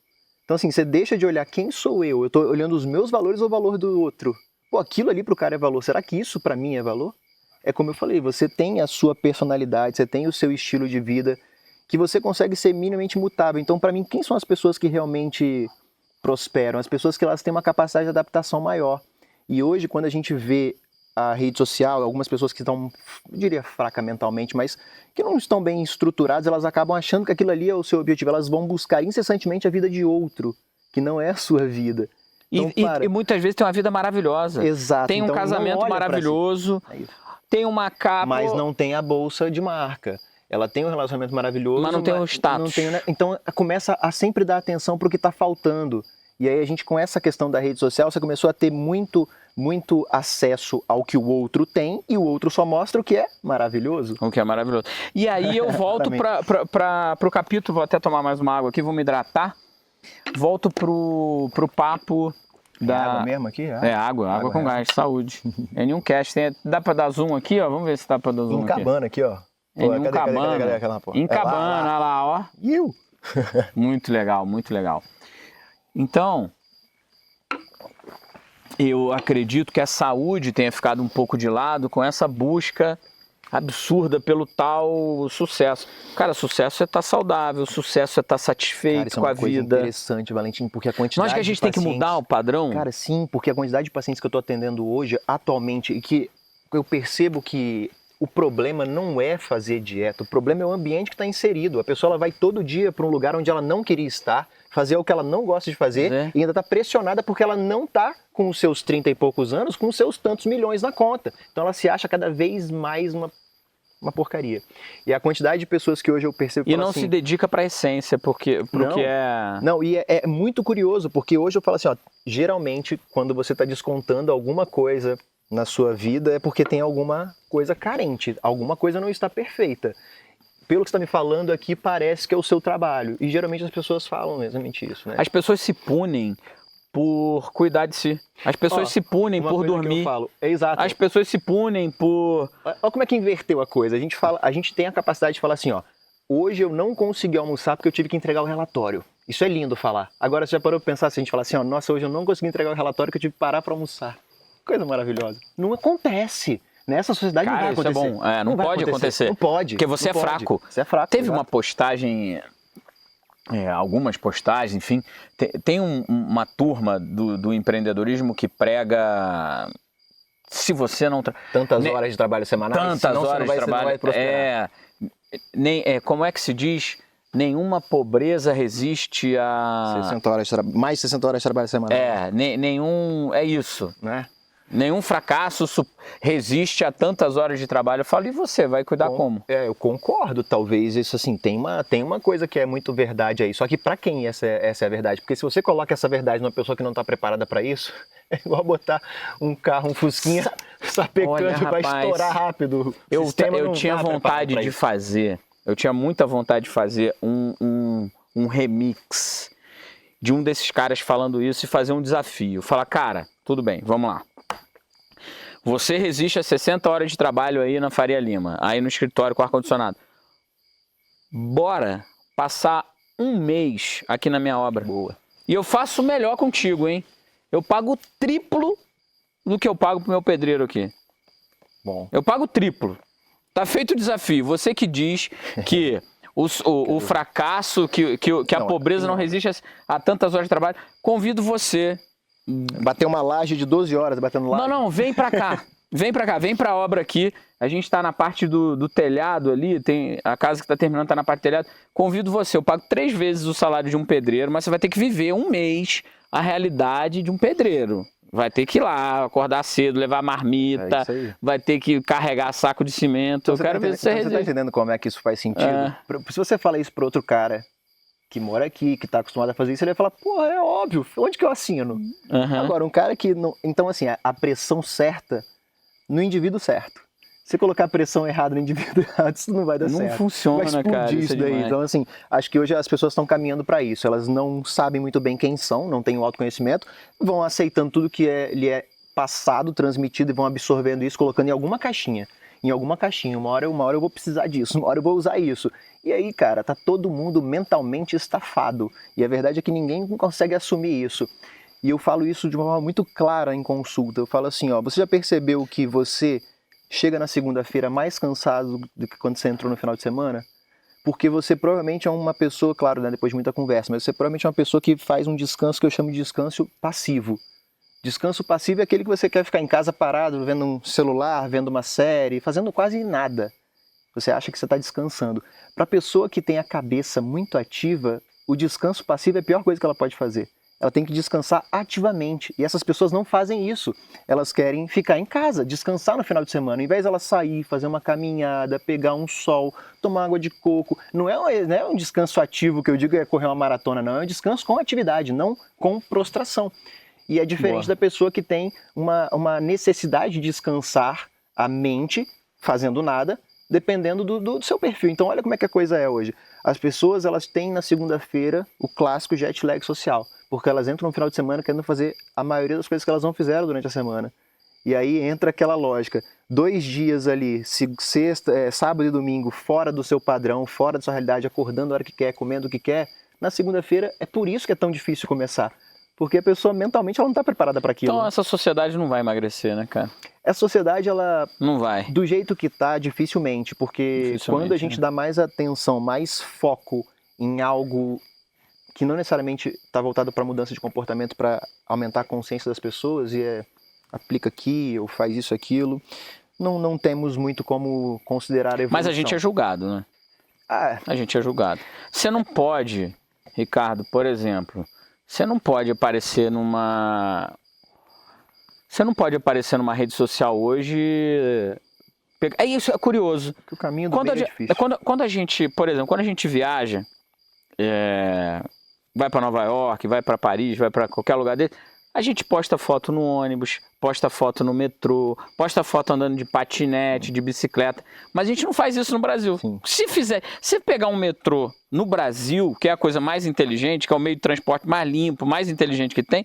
[SPEAKER 2] Então assim, você deixa de olhar quem sou eu. Eu estou olhando os meus valores ou o valor do outro. Pô, aquilo ali pro cara é valor. Será que isso para mim é valor? É como eu falei, você tem a sua personalidade, você tem o seu estilo de vida, que você consegue ser minimamente mutável. Então, para mim, quem são as pessoas que realmente prosperam? As pessoas que elas têm uma capacidade de adaptação maior. E hoje, quando a gente vê a rede social, algumas pessoas que estão, eu diria, fraca mentalmente, mas que não estão bem estruturadas, elas acabam achando que aquilo ali é o seu objetivo. Elas vão buscar incessantemente a vida de outro, que não é a sua vida. Então,
[SPEAKER 1] e muitas vezes tem uma vida maravilhosa.
[SPEAKER 2] Exato.
[SPEAKER 1] Tem um
[SPEAKER 2] então,
[SPEAKER 1] casamento maravilhoso, tem uma capa...
[SPEAKER 2] Mas não tem a bolsa de marca. Ela tem um relacionamento maravilhoso,
[SPEAKER 1] mas não tem o status.
[SPEAKER 2] Não tem, né? Então começa a sempre dar atenção para o que está faltando. E aí a gente, com essa questão da rede social, você começou a ter muito acesso ao que o outro tem, e o outro só mostra o que é maravilhoso.
[SPEAKER 1] O que é maravilhoso. E aí eu volto para o capítulo, vou até tomar mais uma água aqui, vou me hidratar. Volto pro papo da...
[SPEAKER 2] É água mesmo aqui?
[SPEAKER 1] Água com gás, saúde. N1Cast. Dá pra dar zoom aqui, ó? Vamos ver se dá pra dar zoom
[SPEAKER 2] aqui. Em Cabana aqui, ó.
[SPEAKER 1] N1 Cabana. Em Cabana, olha lá, ó. Muito legal, muito legal. Então, eu acredito que a saúde tenha ficado um pouco de lado com essa busca absurda pelo tal sucesso. Cara, sucesso é estar saudável, sucesso é estar satisfeito com a vida. Cara, isso é uma coisa interessante,
[SPEAKER 2] Valentim, porque a quantidade
[SPEAKER 1] Não acho que a gente tem que mudar o padrão?
[SPEAKER 2] Cara, sim, porque a quantidade de pacientes que eu estou atendendo hoje, atualmente, e que eu percebo que o problema não é fazer dieta, o problema é o ambiente que está inserido. A pessoa ela vai todo dia para um lugar onde ela não queria estar, fazer o que ela não gosta de fazer e ainda está pressionada porque ela não está com os seus 30 e poucos anos, com os seus tantos milhões na conta. Então ela se acha cada vez mais uma porcaria. E a quantidade de pessoas que hoje eu percebo...
[SPEAKER 1] E não assim, se dedica para a essência, porque é...
[SPEAKER 2] Não, e é muito curioso, porque hoje eu falo assim, ó, geralmente quando você está descontando alguma coisa na sua vida é porque tem alguma coisa carente, alguma coisa não está perfeita. Pelo que você está me falando aqui, parece que é o seu trabalho. E geralmente as pessoas falam exatamente isso, né?
[SPEAKER 1] As pessoas se punem por cuidar de si. As pessoas se punem por dormir.
[SPEAKER 2] Eu falo. É exato.
[SPEAKER 1] As pessoas se punem por...
[SPEAKER 2] Olha como é que inverteu a coisa. A gente tem a capacidade de falar assim, ó, hoje eu não consegui almoçar porque eu tive que entregar o relatório. Isso é lindo falar. Agora você já parou para pensar se a gente falar assim, ó, nossa, hoje eu não consegui entregar o relatório porque eu tive que parar para almoçar. Coisa maravilhosa. Não acontece. Nessa sociedade não vai acontecer.
[SPEAKER 1] Isso é bom. Não pode acontecer.
[SPEAKER 2] Não pode.
[SPEAKER 1] Porque você é fraco.
[SPEAKER 2] Você é fraco.
[SPEAKER 1] Teve uma postagem... algumas postagens, enfim, tem uma turma do empreendedorismo que prega se você não...
[SPEAKER 2] Tantas horas de trabalho semanais,
[SPEAKER 1] tantas horas de trabalho, como é que se diz? Nenhuma pobreza resiste a...
[SPEAKER 2] 60 horas mais de 60 horas de trabalho semanal.
[SPEAKER 1] É isso.
[SPEAKER 2] Né?
[SPEAKER 1] Nenhum fracasso resiste a tantas horas de trabalho. Eu falo, e você, vai cuidar como?
[SPEAKER 2] Eu concordo, talvez isso assim, tem uma coisa que é muito verdade aí, só que pra quem essa é a verdade? Porque se você coloca essa verdade numa pessoa que não tá preparada pra isso, é igual botar um carro, um fusquinha, sapecante vai estourar rápido.
[SPEAKER 1] Eu tinha vontade de fazer, eu tinha muita vontade de fazer um remix de um desses caras falando isso e fazer um desafio. Falar, cara, tudo bem, vamos lá. Você resiste a 60 horas de trabalho aí na Faria Lima, aí no escritório com ar-condicionado. Bora passar um mês aqui na minha obra.
[SPEAKER 2] Boa.
[SPEAKER 1] E eu faço melhor contigo, hein? Eu pago o triplo do que eu pago pro meu pedreiro aqui.
[SPEAKER 2] Bom.
[SPEAKER 1] Eu pago o triplo. Tá feito o desafio. Você que diz que o fracasso, que a pobreza não resiste a tantas horas de trabalho, convido você...
[SPEAKER 2] Bater uma laje de 12 horas batendo laje.
[SPEAKER 1] Não, vem pra cá. Vem pra obra aqui. A gente tá na parte do telhado ali, tem a casa que tá terminando tá na parte do telhado. Convido você, eu pago 3 vezes o salário de um pedreiro, mas você vai ter que viver um mês a realidade de um pedreiro. Vai ter que ir lá, acordar cedo, levar marmita, vai ter que carregar saco de cimento.
[SPEAKER 2] Então, você tá entendendo como é que isso faz sentido? Se você fala isso para outro cara que mora aqui, que está acostumado a fazer isso, ele vai falar, porra, é óbvio, onde que eu assino? Agora, um cara que não... Então, assim, a pressão certa no indivíduo certo. Se colocar a pressão errada no indivíduo errado, isso não vai dar certo.
[SPEAKER 1] Não funciona, cara.
[SPEAKER 2] Isso daí. Então, assim, acho que hoje as pessoas estão caminhando para isso. Elas não sabem muito bem quem são, não têm o autoconhecimento, vão aceitando tudo que lhe é passado, transmitido e vão absorvendo isso, colocando em alguma caixinha. Uma hora eu vou precisar disso, uma hora eu vou usar isso. E aí, cara, tá todo mundo mentalmente estafado. E a verdade é que ninguém consegue assumir isso. E eu falo isso de uma forma muito clara em consulta. Eu falo assim, ó, você já percebeu que você chega na segunda-feira mais cansado do que quando você entrou no final de semana? Porque você provavelmente é uma pessoa, claro, né, depois de muita conversa, mas você provavelmente é uma pessoa que faz um descanso que eu chamo de descanso passivo. Descanso passivo é aquele que você quer ficar em casa parado, vendo um celular, vendo uma série, fazendo quase nada. Você acha que você está descansando. Para a pessoa que tem a cabeça muito ativa, o descanso passivo é a pior coisa que ela pode fazer. Ela tem que descansar ativamente. E essas pessoas não fazem isso. Elas querem ficar em casa, descansar no final de semana. Ao invés de elas sair, fazer uma caminhada, pegar um sol, tomar água de coco. Não é um descanso ativo que eu digo é correr uma maratona, não. É um descanso com atividade, não com prostração. E é diferente da pessoa que tem uma necessidade de descansar a mente, fazendo nada, dependendo do seu perfil. Então olha como é que a coisa é hoje. As pessoas elas têm na segunda-feira o clássico jet lag social. porque elas entram no final de semana querendo fazer a maioria das coisas que elas não fizeram durante a semana. E aí entra aquela lógica, 2 dias ali, sábado e domingo, fora do seu padrão, fora da sua realidade, acordando a hora que quer, comendo o que quer, na segunda-feira é por isso que é tão difícil começar. Porque a pessoa mentalmente ela não está preparada para aquilo.
[SPEAKER 1] Então essa sociedade não vai emagrecer, né, cara?
[SPEAKER 2] Essa sociedade, ela...
[SPEAKER 1] Não vai.
[SPEAKER 2] Do jeito que tá, dificilmente. Porque quando a gente dá mais atenção, mais foco em algo que não necessariamente está voltado para mudança de comportamento, para aumentar a consciência das pessoas, e aplica aqui, ou faz isso, aquilo, não temos muito como considerar a evolução.
[SPEAKER 1] Mas a gente é julgado, né? A gente é julgado. Você não pode, Ricardo, por exemplo... Você não pode aparecer numa rede social hoje. Isso é curioso.
[SPEAKER 2] Que o caminho do bem é difícil.
[SPEAKER 1] Quando a gente, por exemplo, quando a gente viaja, vai para Nova York, vai para Paris, vai para qualquer lugar dele, a gente posta foto no ônibus, posta foto no metrô, posta foto andando de patinete, de bicicleta, mas a gente não faz isso no Brasil.
[SPEAKER 2] Sim.
[SPEAKER 1] Se pegar um metrô no Brasil, que é a coisa mais inteligente, que é o meio de transporte mais limpo, mais inteligente que tem,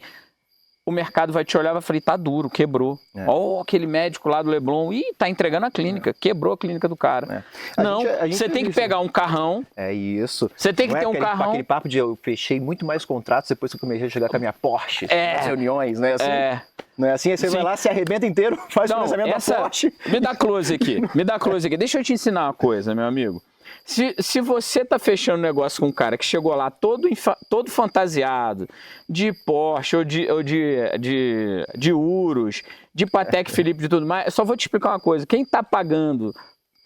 [SPEAKER 1] o mercado vai te olhar e vai falar, tá duro, quebrou. Ó, aquele médico lá do Leblon, tá entregando a clínica, quebrou a clínica do cara. Não, você tem que pegar um carrão.
[SPEAKER 2] É isso.
[SPEAKER 1] Você tem que ter um carrão.
[SPEAKER 2] Aquele papo de eu fechei muito mais contratos depois que eu comecei a chegar com a minha Porsche, nas reuniões, né? Assim, não é assim? Aí você vai lá, se arrebenta inteiro, faz o financiamento da Porsche.
[SPEAKER 1] Me dá close aqui, Deixa eu te ensinar uma coisa, meu amigo. Se você tá fechando um negócio com um cara que chegou lá todo fantasiado, de Porsche ou de Urus, de Patek Philippe, de tudo mais, eu só vou te explicar uma coisa. Quem tá pagando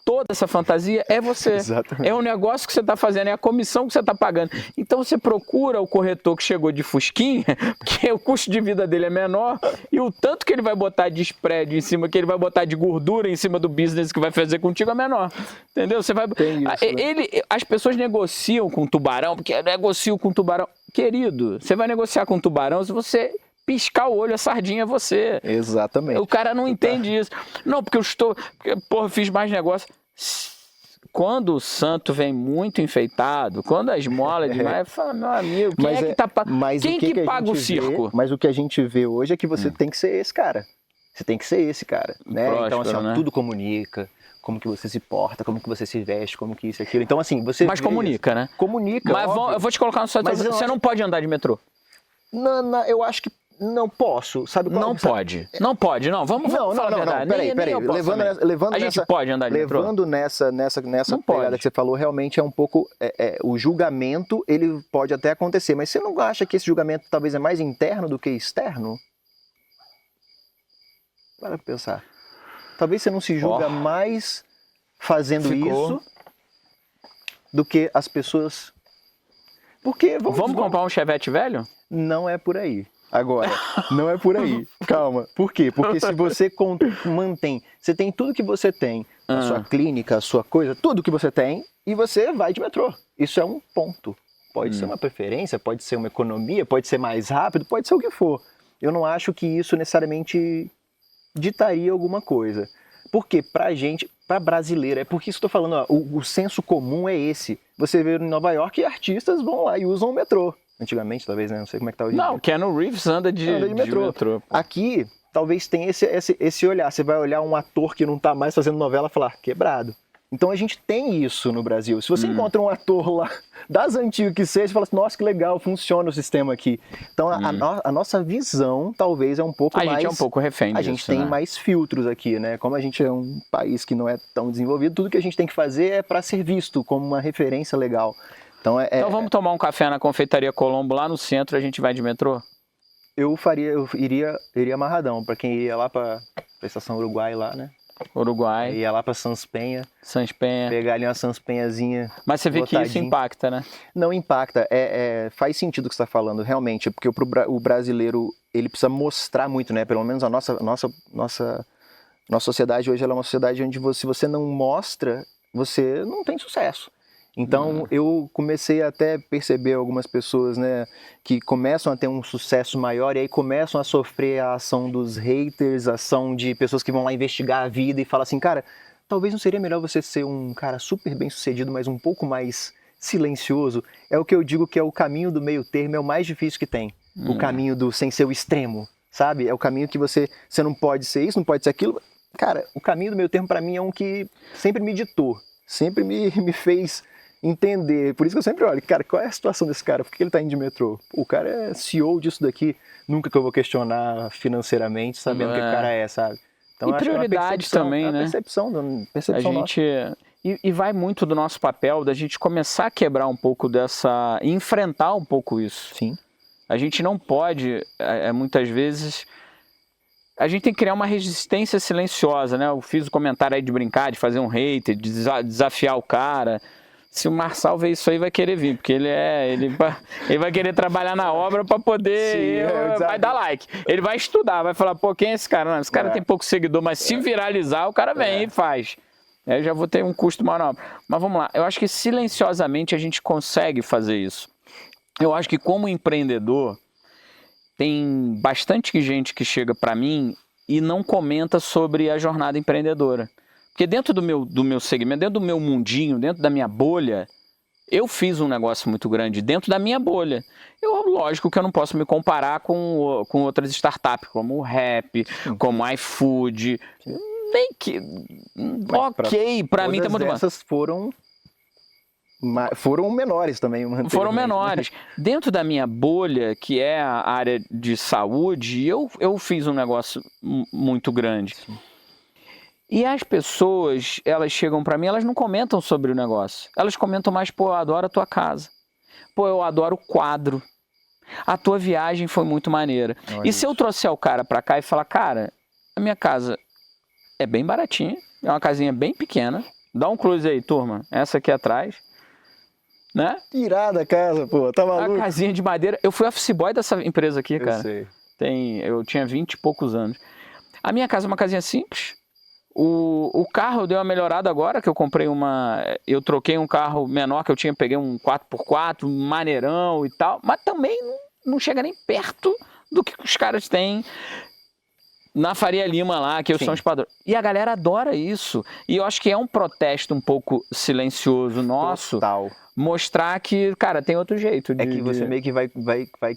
[SPEAKER 1] toda essa fantasia é você.
[SPEAKER 2] Exatamente.
[SPEAKER 1] É um negócio que você está fazendo, é a comissão que você está pagando. Então você procura o corretor que chegou de fusquinha, porque o custo de vida dele é menor, e o tanto que ele vai botar de spread em cima, que ele vai botar de gordura em cima do business que vai fazer contigo é menor. Entendeu? Você vai...
[SPEAKER 2] Tem isso, né?
[SPEAKER 1] As pessoas negociam com tubarão, porque negociam com tubarão. Querido, você vai negociar com tubarão se você piscar o olho, a sardinha é você.
[SPEAKER 2] Exatamente.
[SPEAKER 1] O cara não entende isso. Não, porque eu fiz mais negócio. Quando o santo vem muito enfeitado, quando a esmola é demais, fala, meu amigo, quem que paga o circo?
[SPEAKER 2] Mas o que a gente vê hoje é que você tem que ser esse cara. Você tem que ser esse cara, né?
[SPEAKER 1] Próspero,
[SPEAKER 2] então, assim,
[SPEAKER 1] né?
[SPEAKER 2] Tudo comunica, como que você se porta, como que você se veste, como que isso e aquilo. Então, assim, você...
[SPEAKER 1] Mas comunica, né?
[SPEAKER 2] Comunica,
[SPEAKER 1] Mas eu vou te colocar no site. Você não pode andar de metrô.
[SPEAKER 2] Não, eu acho que não posso, sabe qual?
[SPEAKER 1] Não pode, não. Vamos falar a verdade.
[SPEAKER 2] Peraí. Levando
[SPEAKER 1] a gente pode andar de metrô?
[SPEAKER 2] Levando nessa pegada que você falou, realmente é um pouco... o julgamento, ele pode até acontecer, mas você não acha que esse julgamento talvez é mais interno do que externo? Para pensar. Talvez você não se julga mais fazendo isso do que as pessoas... Porque...
[SPEAKER 1] Vamos comprar um Chevette velho?
[SPEAKER 2] Não é por aí. Agora, não é por aí. Calma. Por quê? Porque se você mantém... Você tem tudo que você tem. A sua clínica, a sua coisa, tudo que você tem, e você vai de metrô. Isso é um ponto. Pode ser uma preferência, pode ser uma economia, pode ser mais rápido, pode ser o que for. Eu não acho que isso necessariamente ditaria alguma coisa. Porque pra gente, pra brasileiro, é porque isso que eu tô falando, ó, o senso comum é esse. Você vê em Nova York, artistas vão lá e usam o metrô. Antigamente, talvez, né? Não sei como é que tá hoje.
[SPEAKER 1] Não, Keanu Reeves anda de metrô.
[SPEAKER 2] Aqui, talvez tenha esse olhar. Você vai olhar um ator que não tá mais fazendo novela e falar, quebrado. Então a gente tem isso no Brasil. Se você encontra um ator lá, das antigas que seja, você fala assim, nossa, que legal, funciona o sistema aqui. Então a nossa visão talvez é um pouco mais...
[SPEAKER 1] A gente é um pouco refém disso,
[SPEAKER 2] a gente tem mais filtros aqui, né? Como a gente é um país que não é tão desenvolvido, tudo que a gente tem que fazer é para ser visto como uma referência legal. Então
[SPEAKER 1] vamos tomar um café na Confeitaria Colombo, lá no centro, a gente vai de metrô?
[SPEAKER 2] Eu iria amarradão, para quem iria lá para a Estação Uruguai lá, né?
[SPEAKER 1] Uruguai.
[SPEAKER 2] Ia lá para Sans Penha. Pegar ali uma Sans Penhazinha.
[SPEAKER 1] Mas você vê que isso impacta, né?
[SPEAKER 2] Não impacta. Faz sentido o que você está falando, realmente. Porque o brasileiro, ele precisa mostrar muito, né? Pelo menos a nossa sociedade hoje ela é uma sociedade onde se você não mostra, você não tem sucesso. Então eu comecei até a perceber algumas pessoas, né, que começam a ter um sucesso maior e aí começam a sofrer a ação dos haters, a ação de pessoas que vão lá investigar a vida e falam assim, cara, talvez não seria melhor você ser um cara super bem sucedido, mas um pouco mais silencioso? É o que eu digo que é o caminho do meio termo, é o mais difícil que tem. o caminho do sem ser o extremo, sabe? É o caminho que você não pode ser isso, não pode ser aquilo. Cara, o caminho do meio termo para mim é um que sempre me ditou, sempre me fez entender. Por isso que eu sempre olho, cara, qual é a situação desse cara? Por que ele tá indo de metrô? O cara é CEO disso daqui, nunca que eu vou questionar financeiramente, sabendo que o cara é, sabe? Então,
[SPEAKER 1] e prioridade também, né?
[SPEAKER 2] Percepção
[SPEAKER 1] nossa. E vai muito do nosso papel da gente começar a quebrar um pouco dessa... enfrentar um pouco isso.
[SPEAKER 2] Sim.
[SPEAKER 1] A gente não pode, muitas vezes... A gente tem que criar uma resistência silenciosa, né? Eu fiz o comentário aí de brincar, de fazer um hater, de desafiar o cara. Se o Marçal ver isso aí, vai querer vir, porque ele vai querer trabalhar na obra para poder...
[SPEAKER 2] Sim,
[SPEAKER 1] vai dar like. Ele vai estudar, vai falar, pô, quem é esse cara? Não, esse cara tem pouco seguidor, mas se viralizar, o cara vem e faz. Aí eu já vou ter um custo maior. Mas vamos lá, eu acho que silenciosamente a gente consegue fazer isso. Eu acho que como empreendedor, tem bastante gente que chega para mim e não comenta sobre a jornada empreendedora. Porque dentro do meu segmento, dentro do meu mundinho, dentro da minha bolha, eu fiz um negócio muito grande dentro da minha bolha. Lógico que eu não posso me comparar com outras startups, como o Rap, como o iFood... Nem que... ok, para mim tá muito bom.
[SPEAKER 2] Essas foram menores também.
[SPEAKER 1] Foram menores. Dentro da minha bolha, que é a área de saúde, eu fiz um negócio muito grande.
[SPEAKER 2] Sim.
[SPEAKER 1] E as pessoas, elas chegam para mim, elas não comentam sobre o negócio. Elas comentam mais, pô, eu adoro a tua casa. Pô, eu adoro o quadro. A tua viagem foi muito maneira. E se eu trouxer o cara para cá e falar, cara, a minha casa... é bem baratinha, é uma casinha bem pequena. Dá um close aí, turma. Essa aqui atrás. Né?
[SPEAKER 2] Irada a casa, pô. Tá maluco?
[SPEAKER 1] A casinha de madeira. Eu fui office boy dessa empresa aqui, cara.
[SPEAKER 2] Eu sei.
[SPEAKER 1] Eu tinha 20 e poucos anos. A minha casa é uma casinha simples. O carro deu uma melhorada agora, que eu comprei eu troquei um carro menor que eu tinha, peguei um 4x4, um maneirão e tal. Mas também não chega nem perto do que os caras têm na Faria Lima lá, que são os padrões. E a galera adora isso. E eu acho que é um protesto um pouco silencioso nosso.
[SPEAKER 2] Total.
[SPEAKER 1] Mostrar que, cara, tem outro jeito.
[SPEAKER 2] É que você meio que vai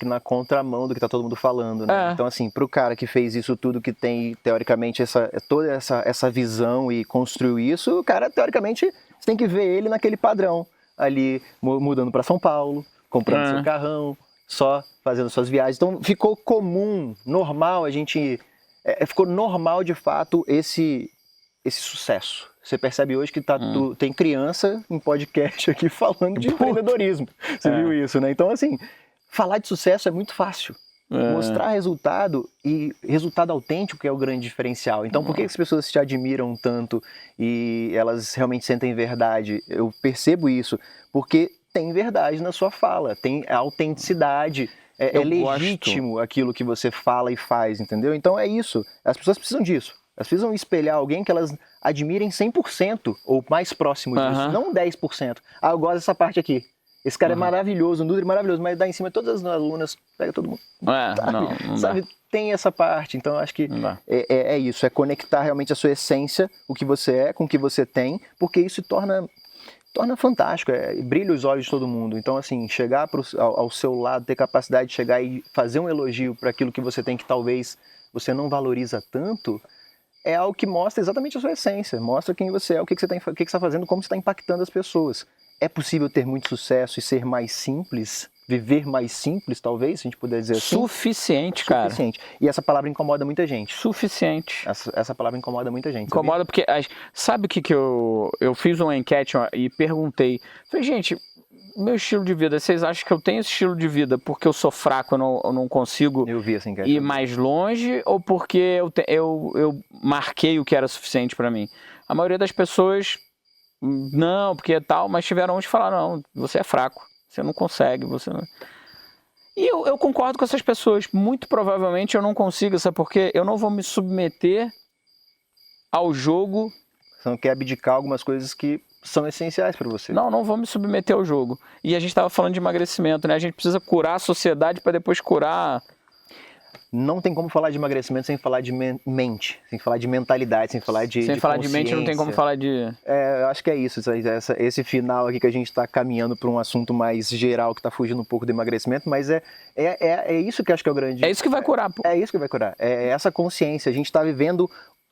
[SPEAKER 2] na contramão do que tá todo mundo falando, né? Então, assim, pro cara que fez isso tudo, que tem, teoricamente, toda essa visão e construiu isso, o cara, teoricamente, você tem que ver ele naquele padrão. Ali, mudando para São Paulo, comprando seu carrão, só fazendo suas viagens. Então, ficou comum, normal, ficou normal, de fato, esse sucesso. Você percebe hoje que tem criança em podcast aqui falando de empreendedorismo. Você viu isso, né? Então, assim, falar de sucesso é muito fácil. Mostrar resultado e resultado autêntico que é o grande diferencial. Então, por que as pessoas te admiram tanto e elas realmente sentem verdade? Eu percebo isso porque tem verdade na sua fala, tem autenticidade. É legítimo aquilo que você fala e faz, entendeu? Então é isso. As pessoas precisam disso. Elas precisam espelhar alguém que elas admirem 100% ou mais próximo disso, não 10%. Ah, eu gosto dessa parte aqui. Esse cara é maravilhoso, Nutri maravilhoso, mas dá em cima todas as alunas, pega todo mundo.
[SPEAKER 1] Não
[SPEAKER 2] sabe?
[SPEAKER 1] Dá.
[SPEAKER 2] Tem essa parte, então eu acho que é isso, é conectar realmente a sua essência, o que você é, com o que você tem, porque isso torna fantástico, brilha os olhos de todo mundo. Então, assim, chegar ao seu lado, ter capacidade de chegar e fazer um elogio para aquilo que você tem que talvez você não valoriza tanto, é algo que mostra exatamente a sua essência, mostra quem você é, o que você está fazendo, como você está impactando as pessoas. É possível ter muito sucesso e ser mais simples, viver mais simples, talvez, se a gente puder dizer assim?
[SPEAKER 1] Suficiente, cara.
[SPEAKER 2] Suficiente. E essa palavra incomoda muita gente.
[SPEAKER 1] Suficiente.
[SPEAKER 2] Essa palavra incomoda muita gente.
[SPEAKER 1] Incomoda porque, sabe o que eu fiz uma enquete e perguntei, falei, gente, meu estilo de vida, vocês acham que eu tenho esse estilo de vida porque eu sou fraco, eu não consigo ir mais longe, ou porque eu marquei o que era suficiente para mim? A maioria das pessoas, não, porque tal, mas tiveram uns que falaram, não, você é fraco, você não consegue, você não... E eu concordo com essas pessoas, muito provavelmente eu não consigo, sabe por quê? Eu não vou me submeter ao jogo...
[SPEAKER 2] Você não quer abdicar algumas coisas que são essenciais para você.
[SPEAKER 1] Não vou me submeter ao jogo. E a gente estava falando de emagrecimento, né? A gente precisa curar a sociedade para depois curar
[SPEAKER 2] não tem como falar de emagrecimento sem falar de mente, sem falar de mentalidade, sem falar de
[SPEAKER 1] Sem falar de mente não tem como falar de...
[SPEAKER 2] Eu acho que é isso, esse final aqui que a gente está caminhando para um assunto mais geral que está fugindo um pouco do emagrecimento, mas é isso que eu acho que é o grande...
[SPEAKER 1] É isso que vai curar, pô.
[SPEAKER 2] É isso que vai curar, é essa consciência, a gente está vivendo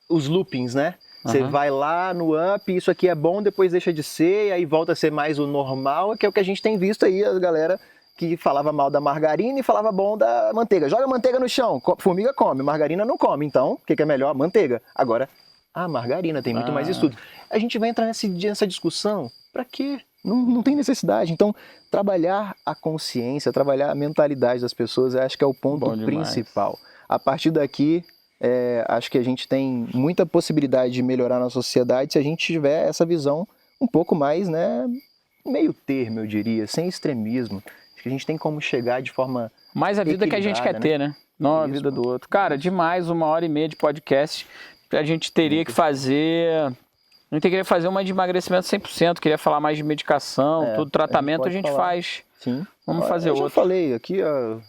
[SPEAKER 2] os loopings, né? Você vai lá no up, isso aqui é bom, depois deixa de ser, e aí volta a ser mais o normal, que é o que a gente tem visto aí, a galera... que falava mal da margarina e falava bom da manteiga. Joga manteiga no chão, formiga come, margarina não come. Então, o que é melhor? Manteiga. Agora, a margarina tem muito mais estudo. A gente vai entrar nessa discussão, pra quê? Não tem necessidade. Então, trabalhar a consciência, trabalhar a mentalidade das pessoas, eu acho que é o ponto principal. A partir daqui, acho que a gente tem muita possibilidade de melhorar na sociedade se a gente tiver essa visão um pouco mais, né, meio termo, eu diria, sem extremismo. Que a gente tem como chegar de forma
[SPEAKER 1] mais a vida que a gente quer ter, né? Não a vida do outro. Cara, demais, 1h30 de podcast. A gente teria que fazer... A gente queria fazer uma de emagrecimento 100%, queria falar mais de medicação, tudo, tratamento a gente faz.
[SPEAKER 2] Sim.
[SPEAKER 1] Vamos fazer outro.
[SPEAKER 2] Eu já falei, aqui eu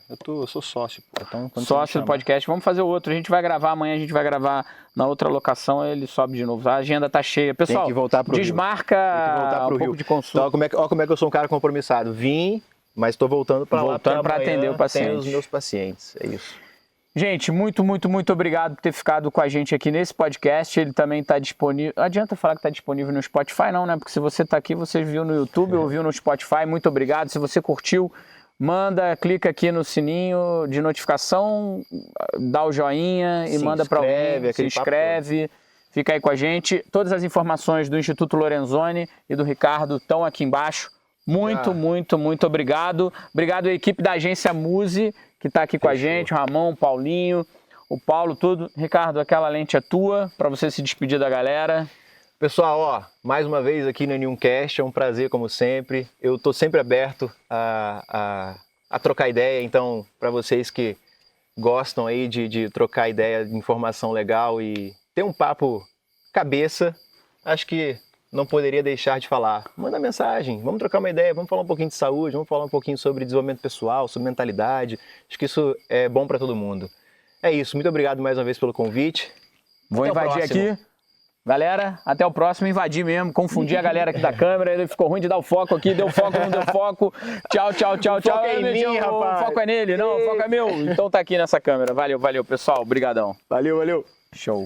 [SPEAKER 2] sou sócio. Então,
[SPEAKER 1] sócio do podcast, vamos fazer outro. A gente vai gravar amanhã, a gente vai gravar na outra locação, ele sobe de novo. A agenda tá cheia. Pessoal,
[SPEAKER 2] tem que voltar pro
[SPEAKER 1] desmarca
[SPEAKER 2] Rio.
[SPEAKER 1] pouco de consulta.
[SPEAKER 2] Então, como é que eu sou um cara compromissado. Vim... Mas estou voltando para lá
[SPEAKER 1] para atender o paciente.
[SPEAKER 2] Os meus pacientes, é isso.
[SPEAKER 1] Gente, muito obrigado por ter ficado com a gente aqui nesse podcast. Ele também está disponível. Não adianta falar que está disponível no Spotify, não, né? Porque se você está aqui, você viu no YouTube ou viu no Spotify. Muito obrigado. Se você curtiu, clica aqui no sininho de notificação, dá o joinha e manda para alguém. Se inscreve. Fica aí com a gente. Todas as informações do Instituto Lorenzoni e do Ricardo estão aqui embaixo. Muito obrigado. Obrigado à equipe da agência Muse, que está aqui com a gente, o Ramon, o Paulinho, o Paulo, tudo. Ricardo, aquela lente é tua, para você se despedir da galera.
[SPEAKER 2] Pessoal, mais uma vez aqui no N1Cast, é um prazer como sempre. Eu estou sempre aberto a trocar ideia, então, para vocês que gostam aí de trocar ideia, de informação legal e ter um papo cabeça, acho que não poderia deixar de falar. Manda mensagem, vamos trocar uma ideia, vamos falar um pouquinho de saúde, vamos falar um pouquinho sobre desenvolvimento pessoal, sobre mentalidade. Acho que isso é bom para todo mundo. É isso, muito obrigado mais uma vez pelo convite.
[SPEAKER 1] Vou invadir aqui. Galera, até o próximo. Invadi mesmo, confundi a galera aqui da câmera, ele ficou ruim de dar o foco aqui, deu foco, não deu foco. Tchau.
[SPEAKER 2] O foco é em mim, rapaz.
[SPEAKER 1] O foco é nele, não, o foco é meu. Então tá aqui nessa câmera. Valeu, pessoal. Obrigadão.
[SPEAKER 2] Valeu.
[SPEAKER 1] Show.